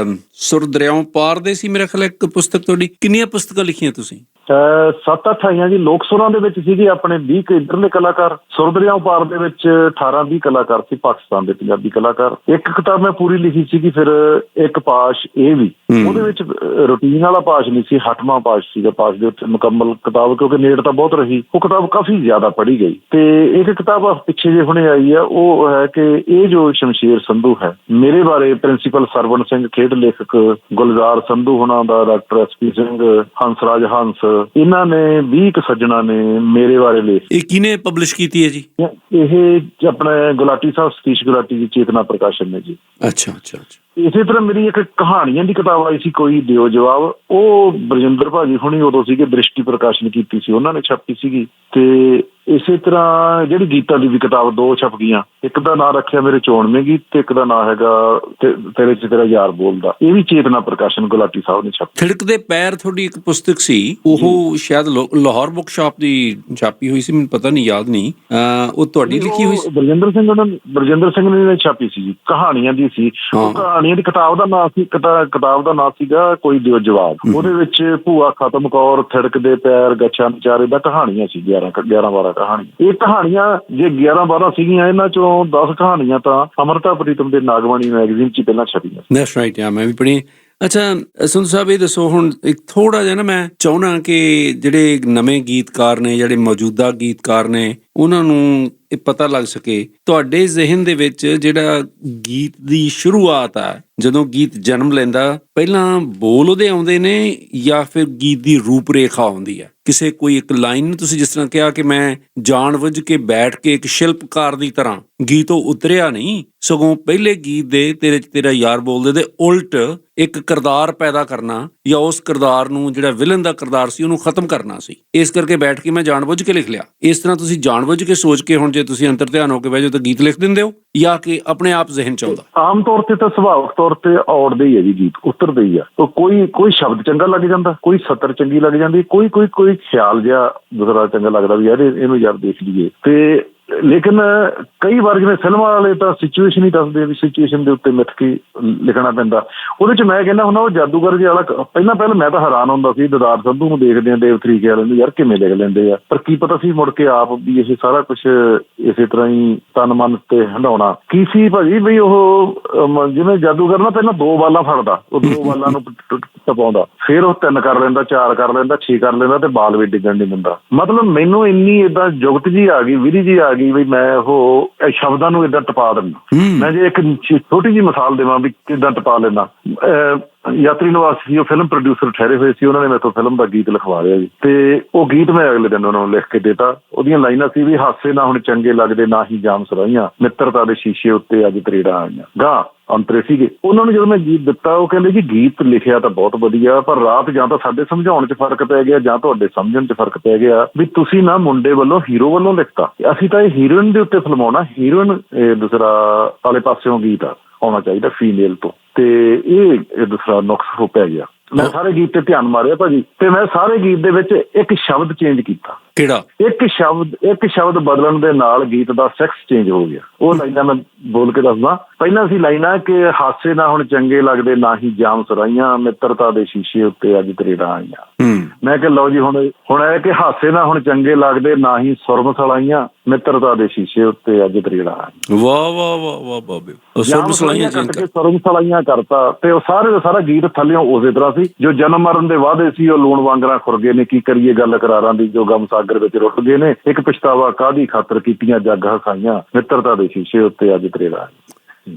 ਸੁਰ ਦਰਿਆਵਾਂ ਪਾਰ ਦੇ ਸੀ ਮੇਰਾ ਖਿਆਲ ਇੱਕ ਪੁਸਤਕ ਤੁਹਾਡੀ। ਕਿੰਨੀਆਂ ਪੁਸਤਕਾਂ ਲਿਖੀਆਂ ਤੁਸੀਂ? 7-8 ਆਈਆਂ ਜੀ। ਲੋਕ ਸੁਰਾਂ ਦੇ ਵਿੱਚ ਸੀਗੇ ਆਪਣੇ 20 ਇੱਧਰਲੇ ਕਲਾਕਾਰ, ਸੁਰ ਦਰਿਆਵਾਂ ਪਾਰ ਦੇ ਵਿੱਚ 18-20 ਕਲਾਕਾਰ ਸੀ ਪਾਕਿਸਤਾਨ ਦੇ ਪੰਜਾਬੀ ਕਲਾਕਾਰ। ਇੱਕ ਕਿਤਾਬ ਮੈਂ ਪੂਰੀ ਲਿਖੀ ਸੀਗੀ, ਫਿਰ ਇੱਕ ਪਾਸ਼ ਇਹ ਵੀ, ਉਹਦੇ ਵਿੱਚ ਰੂਟੀਨ ਵਾਲਾ ਪਾਸ਼ ਨਹੀਂ ਸੀ, 8ਵਾਂ ਪਾਸ਼ ਸੀਗਾ। ਪਾਸ਼ ਦੇ ਉੱਤੇ ਮੁਕੰਮਲ ਕਿਤਾਬ, ਕਿਉਂਕਿ ਨੇੜ ਤਾਂ ਬਹੁਤ ਰਹੀ, ਉਹ ਕਿਤਾਬ ਕਾਫੀ ਜ਼ਿਆਦਾ ਪੜ੍ਹੀ ਗਈ। ਤੇ ਇੱਕ ਕਿਤਾਬ ਪਿੱਛੇ ਜੇ ਹੁਣੇ ਆਈ ਆ, ਉਹ ਹੈ ਕਿ ਇਹ ਜੋ ਸ਼ਮਸ਼ੇਰ ਸੰਧੂ ਹੈ, ਮੇਰੇ ਬਾਰੇ ਪ੍ਰਿੰਸੀਪਲ ਸਰਵਣ ਸਿੰਘ, ਖੇਡ ਲੇਖਕ ਗੁਲਜ਼ਾਰ ਸੰਧੂ ਹੁਣਾਂ ਦਾ, ਡਾਕਟਰ SP ਸਿੰਘ, ਹੰਸਰਾਜ ਹੰਸ, ਇਹਨਾਂ ਨੇ 20 ਸੱਜਣਾ ਨੇ ਮੇਰੇ ਬਾਰੇ ਲਿਖ। ਇਹ ਕਿਹਨੇ ਪਬਲਿਸ਼ ਕੀਤੀ ਹੈ ਜੀ? ਇਹ ਆਪਣੇ ਗੁਲਾਟੀ ਸਾਹਿਬ, ਸਤੀਸ਼ ਗੁਲਾਟੀ ਦੀ ਚੇਤਨਾ ਪ੍ਰਕਾਸ਼ਨ ਨੇ ਜੀ। ਅੱਛਾ ਅੱਛਾ ਅੱਛਾ। ਇਸੇ ਤਰ੍ਹਾਂ ਮੇਰੀ ਇੱਕ ਕਹਾਣੀਆਂ ਦੀ ਕਿਤਾਬ ਆਈ ਸੀ, ਕੋਈ ਦਿਓ ਜਵਾਬ, ਉਹ ਬਰਜਿੰਦਰ ਭਾਜੀ ਹੁਣੀ ਉਦੋਂ ਸੀਗੇ, ਦ੍ਰਿਸ਼ਟੀ ਪ੍ਰਕਾਸ਼ਨ ਕੀਤੀ ਸੀ, ਉਹਨਾਂ ਨੇ ਛਾਪੀ ਸੀਗੀ। ਤੇ ਇਸੇ ਤਰ੍ਹਾਂ ਜਿਹੜੀ ਗੀਤਾਂ ਦੀ ਵੀ ਕਿਤਾਬ 2 ਛਪ ਗਈਆਂ, ਇੱਕ ਦਾ ਨਾਂ ਰੱਖਿਆ ਮੇਰੇ ਚੋਣਵੇਂ ਗੀਤ, ਤੇ ਇੱਕ ਦਾ ਨਾਂ ਹੈਗਾ ਤੇਰੇ ਚ ਤੇਰਾ ਯਾਰ ਬੋਲਦਾ, ਇਹ ਵੀ ਚੇਤਨਾ ਪ੍ਰਕਾਸ਼ਨ ਗੁਲਾਟੀ ਸਾਹਿਬ ਨੇ ਛਾਪੀ। ਥਿੜਕਦੇ ਪੈਰ ਤੁਹਾਡੀ ਇੱਕ ਪੁਸਤਕ ਸੀ, ਉਹ ਸ਼ਾਇਦ ਲਾਹੌਰ ਬੁੱਕ ਸ਼ਾਪ ਦੀ ਛਾਪੀ ਹੋਈ ਸੀ, ਮੈਨੂੰ ਪਤਾ ਨਹੀਂ, ਯਾਦ ਨਹੀਂ, ਉਹ ਤੁਹਾਡੀ ਲਿਖੀ ਹੋਈ ਸੀ? ਬਰਜਿੰਦਰ ਸਿੰਘ ਨੇ ਛਾਪੀ ਸੀ ਜੀ, ਕਹਾਣੀਆਂ ਦੀ ਸੀ। ਕਹਾਣੀਆਂ ਦੀ ਕਿਤਾਬ ਦਾ ਨਾਂ ਸੀ, ਕਿਤਾਬ ਦਾ ਨਾਂ ਸੀਗਾ ਕੋਈ ਦਿਓ ਜਵਾਬ। ਉਹਦੇ ਵਿੱਚ ਭੂਆ ਖਤਮ ਕੌਰ, ਥਿੜਕਦੇ ਪੈਰ, ਗੱਛਾ ਵਿਚਾਰੇ ਦਾ ਕਹਾਣੀਆਂ ਸੀ, 11-12 ਕਹਾਣੀਆਂ। ਇਹ ਕਹਾਣੀਆਂ ਜੇ 11-12 ਸੀਗੀਆਂ, ਇਹਨਾਂ ਚੋਂ 10 ਕਹਾਣੀਆਂ ਤਾਂ ਅਮਰਤਾ ਪ੍ਰੀਤਮ ਦੇ ਨਾਗਵਾਣੀ ਮੈਗਜ਼ੀਨ 'ਚ ਪਹਿਲਾਂ ਛਪੀਆਂ। ਦੈਟਸ ਰਾਈਟ, ਮੈਂ ਵੀ ਪੜ੍ਹੀ। ਅੱਛਾ ਸੰਧੂ ਸਾਹਿਬ, ਇਹ ਦੱਸੋ ਹੁਣ ਇੱਕ ਥੋੜਾ ਜਿਹਾ ਨਾ, ਮੈਂ ਚਾਹੁੰਦਾ ਕਿ ਜਿਹੜੇ ਨਵੇਂ ਗੀਤਕਾਰ ਨੇ, ਜਿਹੜੇ ਮੌਜੂਦਾ ਗੀਤਕਾਰ ਨੇ, ਉਹਨਾਂ ਨੂੰ ਇਹ ਪਤਾ ਲੱਗ ਸਕੇ ਤੁਹਾਡੇ ਜ਼ਿਹਨ ਦੇ ਵਿੱਚ ਜਿਹੜਾ ਗੀਤ ਦੀ ਸ਼ੁਰੂਆਤ ਆ, ਜਦੋਂ ਗੀਤ ਜਨਮ ਲੈਂਦਾ, ਪਹਿਲਾਂ ਬੋਲ ਉਹਦੇ ਆਉਂਦੇ ਨੇ ਜਾਂ ਫਿਰ ਗੀਤ ਦੀ ਰੂਪ ਰੇਖਾ ਆਉਂਦੀ ਹੈ? ਕਿਸੇ ਕੋਈ ਇੱਕ ਲਾਈਨ, ਤੁਸੀਂ ਜਿਸ ਤਰ੍ਹਾਂ ਕਿਹਾ ਕਿ ਮੈਂ ਜਾਣ ਬੁੱਝ ਕੇ ਬੈਠ ਕੇ ਇੱਕ ਸ਼ਿਲਪਕਾਰ ਦੀ ਤਰ੍ਹਾਂ ਗੀਤ ਉਹ ਉਤਰਿਆ ਨਹੀਂ, ਸਗੋਂ ਪਹਿਲੇ ਗੀਤ ਦੇ ਤੇਰੇ ਚ ਤੇਰਾ ਯਾਰ ਬੋਲਦੇ ਦੇ ਉਲਟ ਇੱਕ ਕਿਰਦਾਰ ਪੈਦਾ ਕਰਨਾ, ਜਾਂ ਉਸ ਕਿਰਦਾਰ ਨੂੰ ਜਿਹੜਾ ਵਿਲਨ ਦਾ ਕਿਰਦਾਰ ਸੀ ਉਹਨੂੰ ਖਤਮ ਕਰਨਾ ਸੀ, ਇਸ ਕਰਕੇ ਬੈਠ ਕੇ ਮੈਂ ਜਾਣ ਬੁੱਝ ਕੇ ਲਿਖ ਲਿਆ। ਇਸ ਤਰ੍ਹਾਂ ਤੁਸੀਂ ਜਾਣ ਬੁੱਝ ਕੇ ਸੋਚ ਕੇ, ਹੁਣ ਜੇ ਤੁਸੀਂ ਅੰਤਰ ਧਿਆਨ ਹੋ ਕੇ ਬਹਿ ਜਾਓ ਤਾਂ ਗੀਤ ਲਿਖ ਦਿੰਦੇ ਹੋ, ਜਾਂ ਕਿ ਆਪਣੇ ਆਪ ਜ਼ਿਹਨ ਚ ਆਉਂਦਾ? ਆਮ ਤੌਰ ਤੇ ਤਾਂ ਸੁਭਾਵਿਕ ਤੌਰ ਤੇ ਔੜਦੇ ਹੀ ਹੈ ਜੀ, ਗੀਤ ਉਤਰਦੇ ਹੀ ਆ। ਕੋਈ ਸ਼ਬਦ ਚੰਗਾ ਲੱਗ ਜਾਂਦਾ, ਕੋਈ ਸਤਰ ਚੰਗੀ ਲੱਗ ਜਾਂਦੀ, ਕੋਈ ਖਿਆਲ ਜਿਹਾ ਦੂਸਰਾ ਚੰਗਾ ਲੱਗਦਾ ਵੀ ਯਾਰ ਇਹਨੂੰ ਯਾਰ ਦੇਖ ਲਈਏ। ਤੇ ਲੇਕਿਨ ਕਈ ਵਾਰ ਜਿਵੇਂ ਫਿਲਮਾਂ ਵਾਲੇ ਤਾਂ ਸਿਚੁਏਸ਼ਨ ਹੀ ਦੱਸਦੇ ਵੀ ਸਿਚੁਏਸ਼ਨ ਦੇ ਉੱਤੇ ਮਿੱਥ ਕੇ ਲਿਖਣਾ ਪੈਂਦਾ। ਉਹਦੇ ਚ ਮੈਂ ਕਹਿੰਦਾ ਹੁੰਦਾ ਉਹ ਜਾਦੂਗਰ ਜਿਹਾ ਵਾਲਾ, ਪਹਿਲਾਂ ਮੈਂ ਤਾਂ ਹੈਰਾਨ ਹੁੰਦਾ ਸੀ ਦਦਾਰ ਸੰਧੂ ਨੂੰ ਦੇਖਦੇ ਆ, ਦੇਵ ਤਰੀਕੇ ਵਾਲੇ ਨੂੰ, ਯਾਰ ਕਿਵੇਂ ਲਿਖ ਲੈਂਦੇ ਆ, ਪਰ ਕੀ ਪਤਾ ਸੀ ਮੁੜ ਕੇ ਆਪ ਵੀ ਇਹ ਸਾਰਾ ਕੁਛ ਇਸੇ ਤਰ੍ਹਾਂ ਹੀ ਤਨ ਮਨ ਤੇ ਹੰਡਾਉਣਾ ਕੀ ਸੀ ਭਾਜੀ। ਬਈ ਉਹ ਜਿਵੇਂ ਜਾਦੂਗਰ ਨਾ ਪਹਿਲਾਂ 2 ਬਾਲਾਂ ਫੜਦਾ, ਉਹ 2 ਬਾਲਾਂ ਨੂੰ ਟਪਾਉਂਦਾ, ਫਿਰ ਉਹ 3 ਕਰ ਲੈਂਦਾ, 4 ਕਰ ਲੈਂਦਾ, 6 ਕਰ ਲੈਂਦਾ, ਤੇ ਬਾਲ ਵੀ ਡਿੱਗਣ ਨਹੀਂ ਦਿੰਦਾ। ਮਤਲਬ ਮੈਨੂੰ ਇੰਨੀ ਏਦਾਂ ਜੁਗਤ ਜੀ ਆ ਗਈ, ਵਿਧੀ ਜੀ ਆ ਗਈ ਵੀ ਮੈਂ ਉਹ ਸ਼ਬਦਾਂ ਨੂੰ ਏਦਾਂ ਟਪਾ ਦਿੰਦਾ। ਮੈਂ ਜੇ ਇੱਕ ਛੋਟੀ ਜਿਹੀ ਮਿਸਾਲ ਦੇਵਾਂ ਵੀ ਕਿੱਦਾਂ ਟਪਾ ਲੈਂਦਾ, ਯਾਤਰੀ ਨਿਵਾਸ ਸੀ, ਉਹ ਫਿਲਮ ਪ੍ਰੋਡਿਊਸਰ ਠਹਿਰੇ ਹੋਏ ਸੀ, ਉਹਨਾਂ ਨੇ ਮੇਰੇ ਤੋਂ ਫਿਲਮ ਦਾ ਗੀਤ ਲਿਖਵਾ ਲਿਆ ਜੀ, ਤੇ ਉਹ ਗੀਤ ਮੈਂ ਅਗਲੇ ਦਿਨ ਉਹਨਾਂ ਨੂੰ ਲਿਖ ਕੇ ਦੇਤਾ। ਉਹਦੀਆਂ ਲਾਈਨਾਂ ਸੀ ਵੀ ਹਾਸੇ ਨਾ ਹੁਣ ਚੰਗੇ ਲੱਗਦੇ, ਨਾ ਹੀ ਜਾਮ ਸਰਾਈਆਂ, ਮਿੱਤਰਤਾ ਦੇ ਸ਼ੀਸ਼ੇ ਉੱਤੇ ਅੱਜ ਤਰੇੜਾਂ ਆਈਆਂ, ਗਾਂ ਅੰਤਰੇ ਸੀਗੇ। ਉਹਨਾਂ ਨੂੰ ਜਦੋਂ ਮੈਂ ਗੀਤ ਦਿੱਤਾ, ਉਹ ਕਹਿੰਦੇ ਜੀ ਗੀਤ ਲਿਖਿਆ ਤਾਂ ਬਹੁਤ ਵਧੀਆ, ਪਰ ਰਾਤ ਜਾਂ ਤਾਂ ਸਾਡੇ ਸਮਝਾਉਣ 'ਚ ਫਰਕ ਪੈ ਗਿਆ, ਜਾਂ ਤੁਹਾਡੇ ਸਮਝਣ 'ਚ ਫਰਕ ਪੈ ਗਿਆ ਵੀ ਤੁਸੀਂ ਨਾ ਮੁੰਡੇ ਵੱਲੋਂ ਹੀਰੋ ਵੱਲੋਂ ਲਿਖਤਾ, ਅਸੀਂ ਤਾਂ ਇਹ ਹੀਰੋਇਨ ਦੇ ਉੱਤੇ ਫਿਲਮਾਉਣਾ, ਹੀਰੋਇਨ ਦੂਸਰਾ ਵਾਲੇ ਪਾਸਿਓਂ ਗੀਤ ਆਉਣਾ ਚਾਹੀਦਾ ਫੀਮੇਲ ਤੋਂ, ਤੇ ਇਹ ਦੂਸਰਾ ਨੁਕਸ ਹੋ ਪੈ ਗਿਆ। ਮੈਂ ਸਾਰੇ ਗੀਤ ਤੇ ਧਿਆਨ ਮਾਰਿਆ ਭਾਜੀ, ਤੇ ਮੈਂ ਸਾਰੇ ਗੀਤ ਦੇ ਵਿੱਚ ਇੱਕ ਸ਼ਬਦ ਚੇਂਜ ਕੀਤਾ। ਕਿਹੜਾ? ਇੱਕ ਸ਼ਬਦ ਬਦਲਣ ਦੇ ਨਾਲ ਗੀਤ ਦਾ ਸੈਕਸ ਚੇਂਜ ਹੋ ਗਿਆ। ਉਹ ਲਾਈਨਾਂ ਮੈਂ ਬੋਲ ਕੇ ਦੱਸਦਾ। ਪਹਿਲਾਂ ਸੀ ਲਾਈਨਾਂ ਕਿ ਹਾਸੇ ਨਾ ਹੁਣ ਚੰਗੇ ਲੱਗਦੇ, ਨਾ ਹੀ ਜਾਮ ਸਰਾਈਆਂ, ਮਿੱਤਰਤਾ ਦੇ ਸ਼ੀਸ਼ੇ ਉੱਤੇ ਅੱਜ ਤਰੇੜਾਂ ਆਈਆਂ। ਮੈਂ ਕਿਹਾ ਲਓ ਜੀ, ਹੁਣ ਇਹ ਕਿ ਹਾਸੇ ਨਾ ਹੁਣ ਚੰਗੇ ਲੱਗਦੇ, ਨਾ ਹੀ ਸੁਰਮ ਸਲਾਈਆਂ, ਮਿੱਤਰਤਾ ਦੇ ਸ਼ੀਸ਼ੇ ਉੱਤੇ ਅੱਜ ਤਰੇੜਾਂ ਆਈਆਂ। ਵਾਹ ਵਾਹ ਵਾਹ ਵਾਹ ਵਾਹ, ਸੁਰਮ ਸਲਾਈਆਂ ਕਰਤਾ, ਤੇ ਉਹ ਸਾਰੇ ਦਾ ਸਾਰਾ ਗੀਤ ਥੱਲਿਓਂ ਉਸੇ ਤਰ੍ਹਾਂ ਸੀ। ਜੋ ਜਨਮ ਮਰਨ ਦੇ ਵਾਅਦੇ ਸੀ, ਉਹ ਲੂਣ ਵਾਂਗਰਾਂ ਖੁਰ ਗਏ ਨੇ, ਕੀ ਕਰੀਏ ਗੱਲ ਕਰਾਰਾਂ ਦੀ, ਜੋ ਗਮ ਸਾਗਰ ਵਿੱਚ ਰੁੱਟ ਗਏ ਨੇ, ਇੱਕ ਪਛਤਾਵਾ ਕਾਹਦੀ ਖਾਤਰ ਕੀਤੀਆਂ ਜੱਗ ਹਸਾਈਆਂ, ਮਿੱਤਰਤਾ ਦੇ ਸ਼ੀਸ਼ੇ ਉੱਤੇ ਅੱਜ ਤਰੇੜਾਂ।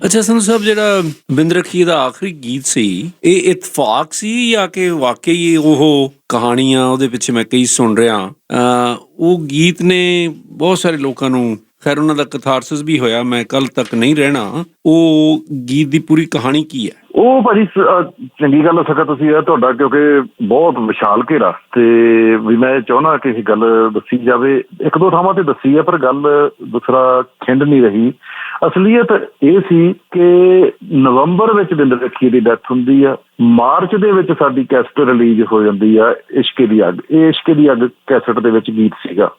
ਅੱਛਾ ਸੰਧੂ ਸਾਹਿਬ, ਜਿਹੜਾ ਬਿੰਦ ਰਖੀਏ ਦਾ ਆਖਰੀ ਗੀਤ ਸੀ, ਇਹ ਇਤਫਾਕ ਸੀ ਜਾਂ ਕਿ ਵਾਕਈ ਉਹ ਕਹਾਣੀਆਂ ਉਹਦੇ ਪਿੱਛੇ ਮੈਂ ਕਈ ਸੁਣ ਰਿਹਾ, ਉਹ ਗੀਤ ਨੇ ਬਹੁਤ ਸਾਰੇ ਲੋਕਾਂ ਨੂੰ ਖੈਰ ਉਹਨਾਂ ਦਾ ਕਥਾਰਸਿਸ ਵੀ ਹੋਇਆ, ਮੈਂ ਕੱਲ ਤੱਕ ਨਹੀਂ ਰਹਿਣਾ, ਉਹ ਗੀਤ ਦੀ ਪੂਰੀ ਕਹਾਣੀ ਕੀ ਹੈ? ਉਹ ਭਾਜੀ ਚੰਗੀ ਗੱਲ ਸਕਾ ਤੁਸੀਂ ਇਹ ਤੁਹਾਡਾ, ਕਿਉਂਕਿ ਬਹੁਤ ਵਿਸ਼ਾਲ ਘੇਰਾ ਤੇ ਵੀ ਮੈਂ ਚਾਹੁੰਦਾ ਕਿ ਇਹ ਗੱਲ ਦੱਸੀ ਜਾਵੇ। ਇੱਕ ਦੋ ਥਾਵਾਂ ਤੇ ਦੱਸੀ ਹੈ ਪਰ ਗੱਲ ਦੂਸਰਾ ਖਿੰਡ ਨਹੀਂ ਰਹੀ। ਅਸਲੀਅਤ ਇਹ ਸੀ ਕਿ ਨਵੰਬਰ ਵਿੱਚ ਬਿੰਦਰ ਰੱਖੀ ਦੀ ਡੈਥ ਹੁੰਦੀ ਆ, ਮਾਰਚ ਦੇ ਵਿੱਚ ਸਾਡੀ ਕੈਸਟ ਰਿਲੀਜ਼ ਹੋ ਜਾਂਦੀ ਆ ਇਸ਼ਕੇ ਦੀ ਅੱਗ। ਇਹ ਇਸ਼ਕੇ ਦੀ ਅੱਗ ਕੈਸਟ ਦੇ ਵਿੱਚ ਗੀਤ ਸੀਗਾ।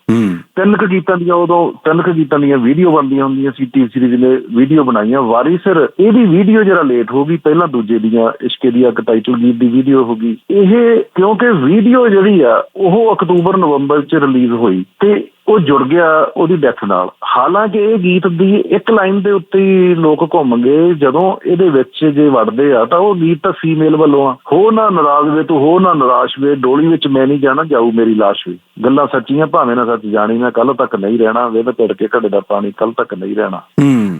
3 ਗੀਤਾਂ ਦੀਆਂ ਉਦੋਂ 3 ਗੀਤਾਂ ਦੀਆਂ ਵੀਡੀਓ ਬਣਦੀਆਂ ਹੁੰਦੀਆਂ ਸੀ। ਟੀਵੀ ਸੀਰੀਜ਼ ਨੇ ਵੀਡੀਓ ਬਣਾਈਆਂ ਵਾਰੀ ਸਿਰ, ਇਹਦੀ ਵੀਡੀਓ ਜਿਹੜਾ ਲੇਟ ਹੋ ਗਈ, ਪਹਿਲਾਂ ਦੂਜੇ ਦੀਆਂ ਇਸ਼ਕੇ ਦੀ ਅੱਗ ਟਾਈਟਲ ਗੀਤ ਦੀ ਵੀਡੀਓ ਹੋ ਗਈ। ਇਹ ਕਿਉਂਕਿ ਵੀਡੀਓ ਜਿਹੜੀ ਆ ਉਹ ਅਕਤੂਬਰ ਨਵੰਬਰ 'ਚ ਰਿਲੀਜ਼ ਹੋਈ ਤੇ ਉਹ ਜੁੜ ਗਿਆ ਉਹਦੀ ਡੈਥ ਨਾਲ। ਹਾਲਾਂਕਿ ਇਹ ਗੀਤ ਦੀ ਇੱਕ ਲਾਈਨ ਦੇ ਉੱਤੇ ਹੀ ਲੋਕ ਘੁੰਮ ਗਏ, ਜਦੋਂ ਇਹਦੇ ਵਿੱਚ ਜੇ ਵੜਦੇ ਆ ਤਾਂ ਉਹ ਗੀਤ ਤਾਂ ਫੀਮੇਲ ਵੱਲੋਂ ਆ। ਹੋ ਨਾ ਨਾਰਾਜ਼ ਵੇ ਤੂੰ, ਹੋ ਨਾ ਨਿਰਾਸ਼ ਵੇ, ਡੋਲੀ ਵਿੱਚ ਮੈਂ ਨਹੀਂ ਜਾਣਾ, ਜਾਊ ਮੇਰੀ ਲਾਸ਼ ਵੀ। ਗੱਲਾਂ ਸੱਚੀਆਂ ਭਾਵੇਂ ਨਾ ਸੱਚ ਜਾਣੀ, ਮੈਂ ਕੱਲ ਤੱਕ ਨਹੀਂ ਰਹਿਣਾ, ਵੇ ਤਾਂ ਪਿੜ ਕੇ ਘੜੇ ਦਾ ਪਾਣੀ ਕੱਲ ਤੱਕ ਨਹੀਂ ਰਹਿਣਾ।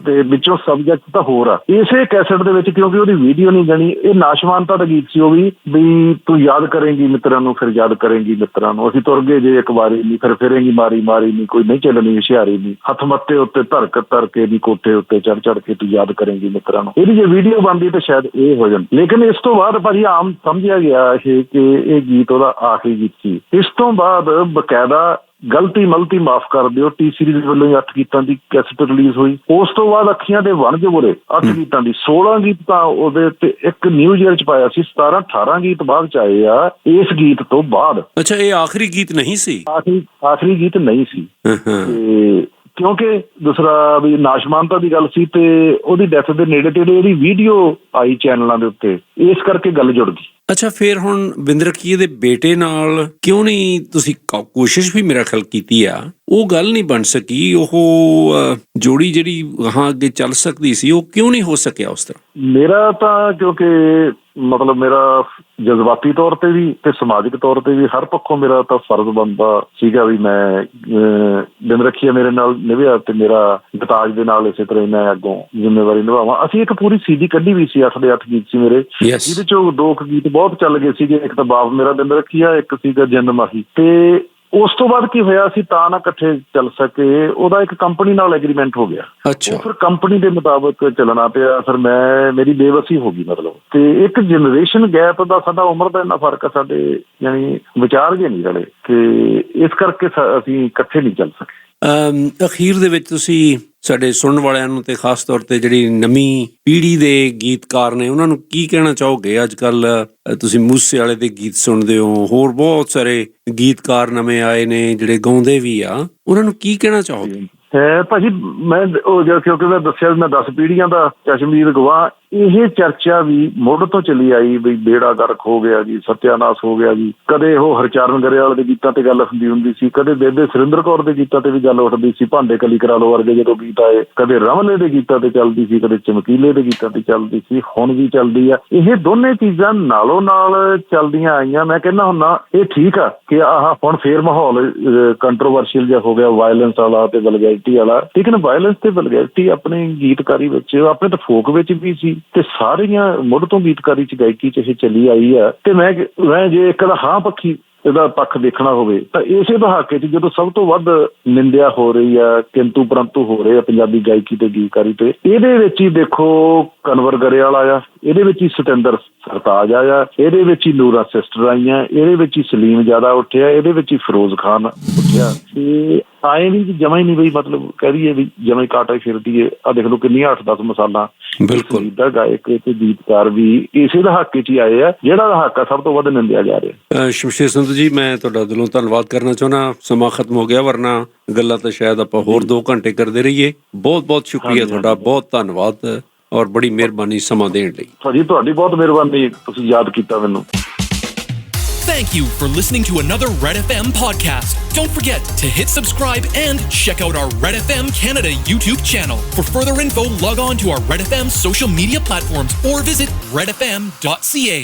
ਤੇ ਵਿੱਚੋਂ ਸਬਜੈਕਟ ਤਾਂ ਹੋਰ ਆ ਇਸੇ ਕੈਸਟ ਦੇ ਵਿੱਚ, ਕਿਉਂਕਿ ਉਹਦੀ ਵੀਡੀਓ ਨਹੀਂ ਜਾਣੀ। ਇਹ ਨਾਸ਼ਵਾਨਤਾ ਦਾ ਗੀਤ ਸੀ ਉਹ ਵੀ ਤੂੰ ਯਾਦ ਕਰੇਂਗੀ ਮਿੱਤਰਾਂ ਨੂੰ, ਫਿਰ ਯਾਦ ਕਰੇਂਗੀ ਮਿੱਤਰਾਂ ਨੂੰ, ਅਸੀਂ ਤੁਰ ਗਏ ਜੇ ਇੱਕ ਵਾਰੀ ਨਹੀਂ, ਫਿਰ ਫਿਰੇਂਗੀ ਮਾਰੀ ਮਾਰੀ ਨਹੀਂ, ਕੋਈ ਨਹੀਂ ਚੱਲਣੀ ਹੁਸ਼ਿਆਰੀ ਨਹੀਂ, ਹੱਥ ਮੱਤੇ ਉੱਤੇ ਧਰ ਕੇ ਨਹੀਂ, ਕੋਠੇ ਉੱਤੇ ਚੜ ਕੇ ਤੂੰ ਯਾਦ ਕਰੇਂਗੀ ਮਿੱਤਰਾਂ ਨੂੰ। ਇਹਦੀ ਜੇ ਵੀਡੀਓ ਬਣਦੀ ਤਾਂ ਸ਼ਾਇਦ ਇਹ ਹੋ ਜਾਣ। ਲੇਕਿਨ ਇਸ ਤੋਂ ਬਾਅਦ ਭਾਜੀ ਆਮ ਸਮਝਿਆ ਗਿਆ ਇਹ ਕਿ ਇਹ ਗੀਤ ਉਹਦਾ ਆਖਰੀ ਗੀਤ ਸੀ। ਇਸ ਤੋਂ ਬਾਅਦ ਬਕਾਇਦਾ ਗਲਤੀ ਮਲਤੀ ਮਾਫ ਕਰ ਦਿਓ ਟੀ ਸੀਰੀਜ਼ ਵੱਲੋਂ 8 ਗੀਤਾਂ ਦੀ ਕੈਸਟ ਰਿਲੀਜ਼ ਹੋਈ। ਉਸ ਤੋਂ ਬਾਅਦ ਅੱਖੀਆਂ ਦੇ ਵਣ ਜੋ ਬੁਰੇ 8 ਗੀਤਾਂ ਦੀ 16 ਗੀਤ ਤਾਂ ਉਹਦੇ ਤੇ ਇੱਕ ਨਿਊ ਈਅਰ 'ਚ ਪਾਇਆ ਸੀ। 17-18 ਗੀਤ ਬਾਅਦ 'ਚ ਆਏ ਆ ਇਸ ਗੀਤ ਤੋਂ ਬਾਅਦ। ਅੱਛਾ, ਇਹ ਆਖਰੀ ਗੀਤ ਨਹੀਂ ਸੀ? ਆਖਰੀ ਗੀਤ ਨਹੀਂ ਸੀ। ਤੇ ਕਿਉਂਕਿ ਦੂਸਰਾ ਵੀ ਨਾਸ਼ਮਾਨਤਾ ਦੀ ਗੱਲ ਸੀ ਤੇ ਉਹਦੀ ਡੈਥ ਦੇ ਨੇੜੇ ਤੇੜੇ ਉਹਦੀ ਵੀਡੀਓ ਆਈ ਚੈਨਲਾਂ ਦੇ ਉੱਤੇ, ਇਸ ਕਰਕੇ ਗੱਲ ਜੁੜ ਗਈ। ਅੱਛਾ, ਫਿਰ ਹੁਣ ਬਿੰਦਰ ਰੱਖੀਏ ਦੇ ਬੇਟੇ ਨਾਲ ਕਿਉਂ ਨਹੀਂ ਤੁਸੀਂ ਕੋਸ਼ਿਸ਼ ਵੀ ਮੇਰਾ ਖਿਆਲ ਕੀਤੀ ਆ, ਉਹ ਗੱਲ ਨਹੀਂ ਬਣ ਸਕੀ, ਉਹ ਜੋੜੀ ਜਿਹੜੀ ਹਾਂ ਅੱਗੇ ਚੱਲ ਸਕਦੀ ਸੀ, ਉਹ ਕਿਉਂ ਨਹੀਂ ਹੋ ਸਕਿਆ ਉਸ ਤਰ੍ਹਾਂ? ਮੇਰਾ ਤਾਂ ਕਿਉਂਕਿ ਮਤਲਬ ਮੇਰਾ ਜਜ਼ਬਾਤੀ ਤੌਰ ਤੇ ਵੀ ਤੇ ਸਮਾਜਿਕ ਤੌਰ ਤੇ ਵੀ ਹਰ ਪੱਖੋਂ ਮੇਰਾ ਤਾਂ ਫਰਜ਼ ਬਣਦਾ ਸੀਗਾ ਵੀ ਮੈਂ ਬਿੰਦਰ ਰੱਖੀਏ ਮੇਰੇ ਨਾਲ ਨਿਭਿਆ ਤੇ ਮੇਰਾ ਗਤਾਜ ਦੇ ਨਾਲ ਇਸੇ ਤਰ੍ਹਾਂ ਮੈਂ ਅੱਗੋਂ ਜ਼ਿੰਮੇਵਾਰੀ ਨਿਭਾਵਾਂ। ਅਸੀਂ ਇੱਕ ਪੂਰੀ CD ਕੱਢੀ ਵੀ ਸੀ, 8 ਦੇ 8 ਗੀਤ ਸੀ ਮੇਰੇ, ਜਿਹਦੇ ਚੋਂ 2 ਗੀਤ ਬਹੁਤ ਚੱਲ ਗਏ ਸੀਗੇ। ਇੱਕ ਤਾਂ ਬਾਪ ਮੇਰਾ ਬਿੰਦਰ ਰੱਖੀਆ, ਇੱਕ ਸੀਗਾ ਜਿੰਦ ਮਾਹੀ। ਤੇ ਉਸ ਤੋਂ ਬਾਅਦ ਕੀ ਹੋਇਆ, ਅਸੀਂ ਤਾਂ ਨਾ ਇਕੱਠੇ ਚੱਲ ਸਕੇ, ਉਹਦਾ ਇੱਕ ਕੰਪਨੀ ਨਾਲ ਐਗਰੀਮੈਂਟ ਹੋ ਗਿਆ। ਅੱਛਾ, ਫਿਰ ਕੰਪਨੀ ਦੇ ਮੁਤਾਬਕ ਚੱਲਣਾ ਪਿਆ, ਫਿਰ ਮੇਰੀ ਬੇਵਸੀ ਹੋ ਗਈ ਮਤਲਬ। ਤੇ ਇੱਕ ਜਨਰੇਸ਼ਨ ਗੈਪ ਦਾ ਸਾਡਾ ਉਮਰ ਦਾ ਇੰਨਾ ਫਰਕ ਆ, ਸਾਡੇ ਯਾਨੀ ਵਿਚਾਰ ਜੇ ਨਹੀਂ ਰਲੇ ਤੇ ਇਸ ਕਰਕੇ ਅਸੀਂ ਇਕੱਠੇ ਨਹੀਂ ਚੱਲ ਸਕੇ। ਅਖੀਰ ਦੇ ਵਿੱਚ ਤੁਸੀਂ ਸਾਡੇ ਸੁਣਨ ਵਾਲਿਆਂ ਨੂੰ ਤੇ ਖਾਸ ਤੌਰ ਤੇ ਜਿਹੜੀ ਨਵੀਂ ਪੀੜ੍ਹੀ ਦੇ ਗੀਤਕਾਰ ਨੇ ਉਹਨਾਂ ਨੂੰ ਕੀ ਕਹਿਣਾ ਚਾਹੋਗੇ? ਅੱਜ ਕੱਲ ਤੁਸੀਂ ਮੂਸੇ ਵਾਲੇ ਦੇ ਗੀਤ ਸੁਣਦੇ ਹੋ, ਹੋਰ ਬਹੁਤ ਸਾਰੇ ਗੀਤਕਾਰ ਨਵੇਂ ਆਏ ਨੇ ਜਿਹੜੇ ਗਾਉਂਦੇ ਵੀ ਆ, ਉਹਨਾਂ ਨੂੰ ਕੀ ਕਹਿਣਾ ਚਾਹੋਗੇ? ਭਾਜੀ ਮੈਂ ਕਿਉਂਕਿ ਮੈਂ ਦੱਸਿਆ ਮੈਂ 10 ਪੀੜ੍ਹੀਆਂ ਦਾ ਚਸ਼ਮਦੀਦ ਗਵਾਹ। ਇਹ ਚਰਚਾ ਵੀ ਮੁੱਢ ਤੋਂ ਚੱਲੀ ਆਈ ਵੀ ਬੇੜਾ ਗਰਕ ਹੋ ਗਿਆ ਜੀ, ਸਤਿਆਨਾਸ਼ ਹੋ ਗਿਆ ਜੀ। ਕਦੇ ਉਹ ਹਰਚਰਨ ਗਰੇਵਾਲ ਦੇ ਗੀਤਾਂ ਤੇ ਗੱਲ ਹੁੰਦੀ ਸੀ, ਕਦੇ ਬੇਬੇ ਸੁਰਿੰਦਰ ਕੌਰ ਦੇ ਗੀਤਾਂ ਤੇ ਵੀ ਗੱਲ ਉੱਠਦੀ ਸੀ, ਭਾਂਡੇ ਕਲੀ ਕਰਾ ਲੋ ਵਰਗੇ ਜਦੋਂ ਗੀਤ ਆਏ, ਕਦੇ ਰਮਲੇ ਦੇ ਗੀਤਾਂ ਤੇ ਚੱਲਦੀ ਸੀ, ਕਦੇ ਚਮਕੀਲੇ ਦੇ ਗੀਤਾਂ ਤੇ ਚੱਲਦੀ ਸੀ, ਹੁਣ ਵੀ ਚੱਲਦੀ ਆ। ਇਹ ਦੋਨੇ ਚੀਜ਼ਾਂ ਨਾਲੋਂ ਨਾਲ ਚੱਲਦੀਆਂ ਆਈਆਂ। ਮੈਂ ਕਹਿੰਦਾ ਹੁੰਦਾ ਇਹ ਠੀਕ ਆ ਕਿ ਆਹ ਹੁਣ ਫੇਰ ਮਾਹੌਲ ਕੰਟਰੋਵਰਸ਼ੀਅਲ ਜਿਹਾ ਹੋ ਗਿਆ, ਵਾਇਲੈਂਸ ਵਾਲਾ ਤੇ ਵਲਗੈਰਿਟੀ ਵਾਲਾ। ਲੇਕਿਨ ਵਾਇਲੈਂਸ ਤੇ ਵਲਗੈਰਿਟੀ ਆਪਣੀ ਗੀਤਕਾਰੀ ਵਿੱਚ, ਆਪਣੇ ਤਾਂ ਫੋਕ ਵਿੱਚ ਵੀ ਸੀ ਤੇ ਸਾਰੀਆਂ ਮੁੱਢ ਤੋਂ ਗੀਤਕਾਰੀ ਚ ਗਾਇਕੀ ਚ ਇਹ ਚੱਲੀ ਆਈ ਆ। ਤੇ ਮੈਂ ਜੇ ਇੱਕ ਦਾ ਹਾਂ ਪੱਖੀ ਇਹਦਾ ਪੱਖ ਦੇਖਣਾ ਹੋਵੇ ਤਾਂ ਇਸੇ ਦਹਾਕੇ ਚ ਜਦੋਂ ਸਭ ਤੋਂ ਵੱਧ ਨਿੰਦਿਆ ਹੋ ਰਹੀ ਆ, ਕਿੰਤੂ ਪਰੰਤੂ ਹੋ ਰਹੇ ਆ ਪੰਜਾਬੀ ਗਾਇਕੀ ਤੇ ਗੀਤਕਾਰੀ ਤੇ, ਇਹਦੇ ਵਿੱਚ ਹੀ ਦੇਖੋ ਕਨਵਰ ਗਰੇਵਾਲ ਆਇਆ, ਇਹਦੇ ਵਿੱਚ ਹੀ ਸਤਿੰਦਰ ਸਰਤਾਜ ਆਇਆ, ਇਹਦੇ ਵਿੱਚ ਹੀ ਨੂਰਾ ਸਿਸਟਰ ਆਈਆਂ, ਇਹਦੇ ਵਿੱਚ ਹੀ ਸਲੀਮ ਜ਼ਿਆਦਾ ਉੱਠਿਆ, ਇਹਦੇ ਵਿੱਚ ਹੀ ਫਿਰੋਜ਼ ਖਾਨ ਉੱਠਿਆ। ਤੇ ਆਏ ਵੀ ਜਮਾ ਹੀ ਨਹੀਂ ਬਈ ਮਤਲਬ ਕਹਿ ਦਈਏ ਵੀ ਜਮਾ ਹੀ ਕਾਟਾ ਫਿਰਦੀ ਹੈ। ਆਹ ਦੇਖ ਲਓ ਕਿੰਨੀਆਂ 8-10 ਮਿਸਾਲਾਂ। ਬਿਲਕੁਲ, ਗਾਇਕ ਤੇ ਗੀਤਕਾਰ ਵੀ ਇਸੇ ਦਹਾਕੇ ਚ ਹੀ ਆਏ ਆ, ਜਿਹੜਾ ਦਹਾਕਾ ਸਭ ਤੋਂ ਵੱਧ ਨਿੰਦਿਆ ਜਾ ਰਿਹਾ। ਸ਼ਮਸ਼ੇਰ ਸੰਧੂ ਜੀ, ਮੈਂ ਤੁਹਾਡਾ ਦਿਲੋਂ ਧੰਨਵਾਦ ਕਰਨਾ ਚਾਹੁੰਦਾ। ਸਮਾਂ ਖਤਮ ਹੋ ਗਿਆ, ਵਰਨਾ ਗੱਲਾਂ ਤਾਂ ਸ਼ਾਇਦ ਆਪਾਂ ਹੋਰ 2 ਘੰਟੇ ਕਰਦੇ ਰਹੀਏ। ਬਹੁਤ ਬਹੁਤ ਸ਼ੁਕਰੀਆ ਤੁਹਾਡਾ, ਬਹੁਤ ਧੰਨਵਾਦ ਔਰ ਬੜੀ ਮਿਹਰਬਾਨੀ ਸਮਾਂ ਦੇਣ ਲਈ। ਭਾਜੀ ਤੁਹਾਡੀ ਬਹੁਤ ਮਿਹਰਬਾਨੀ, ਤੁਸੀਂ ਯਾਦ ਕੀਤਾ ਮੈਨੂੰ। Thank you for listening to another Red FM podcast. Don't forget to hit subscribe and check out our Red FM Canada YouTube channel. For further info, log on to our Red FM social media platforms or visit redfm.ca.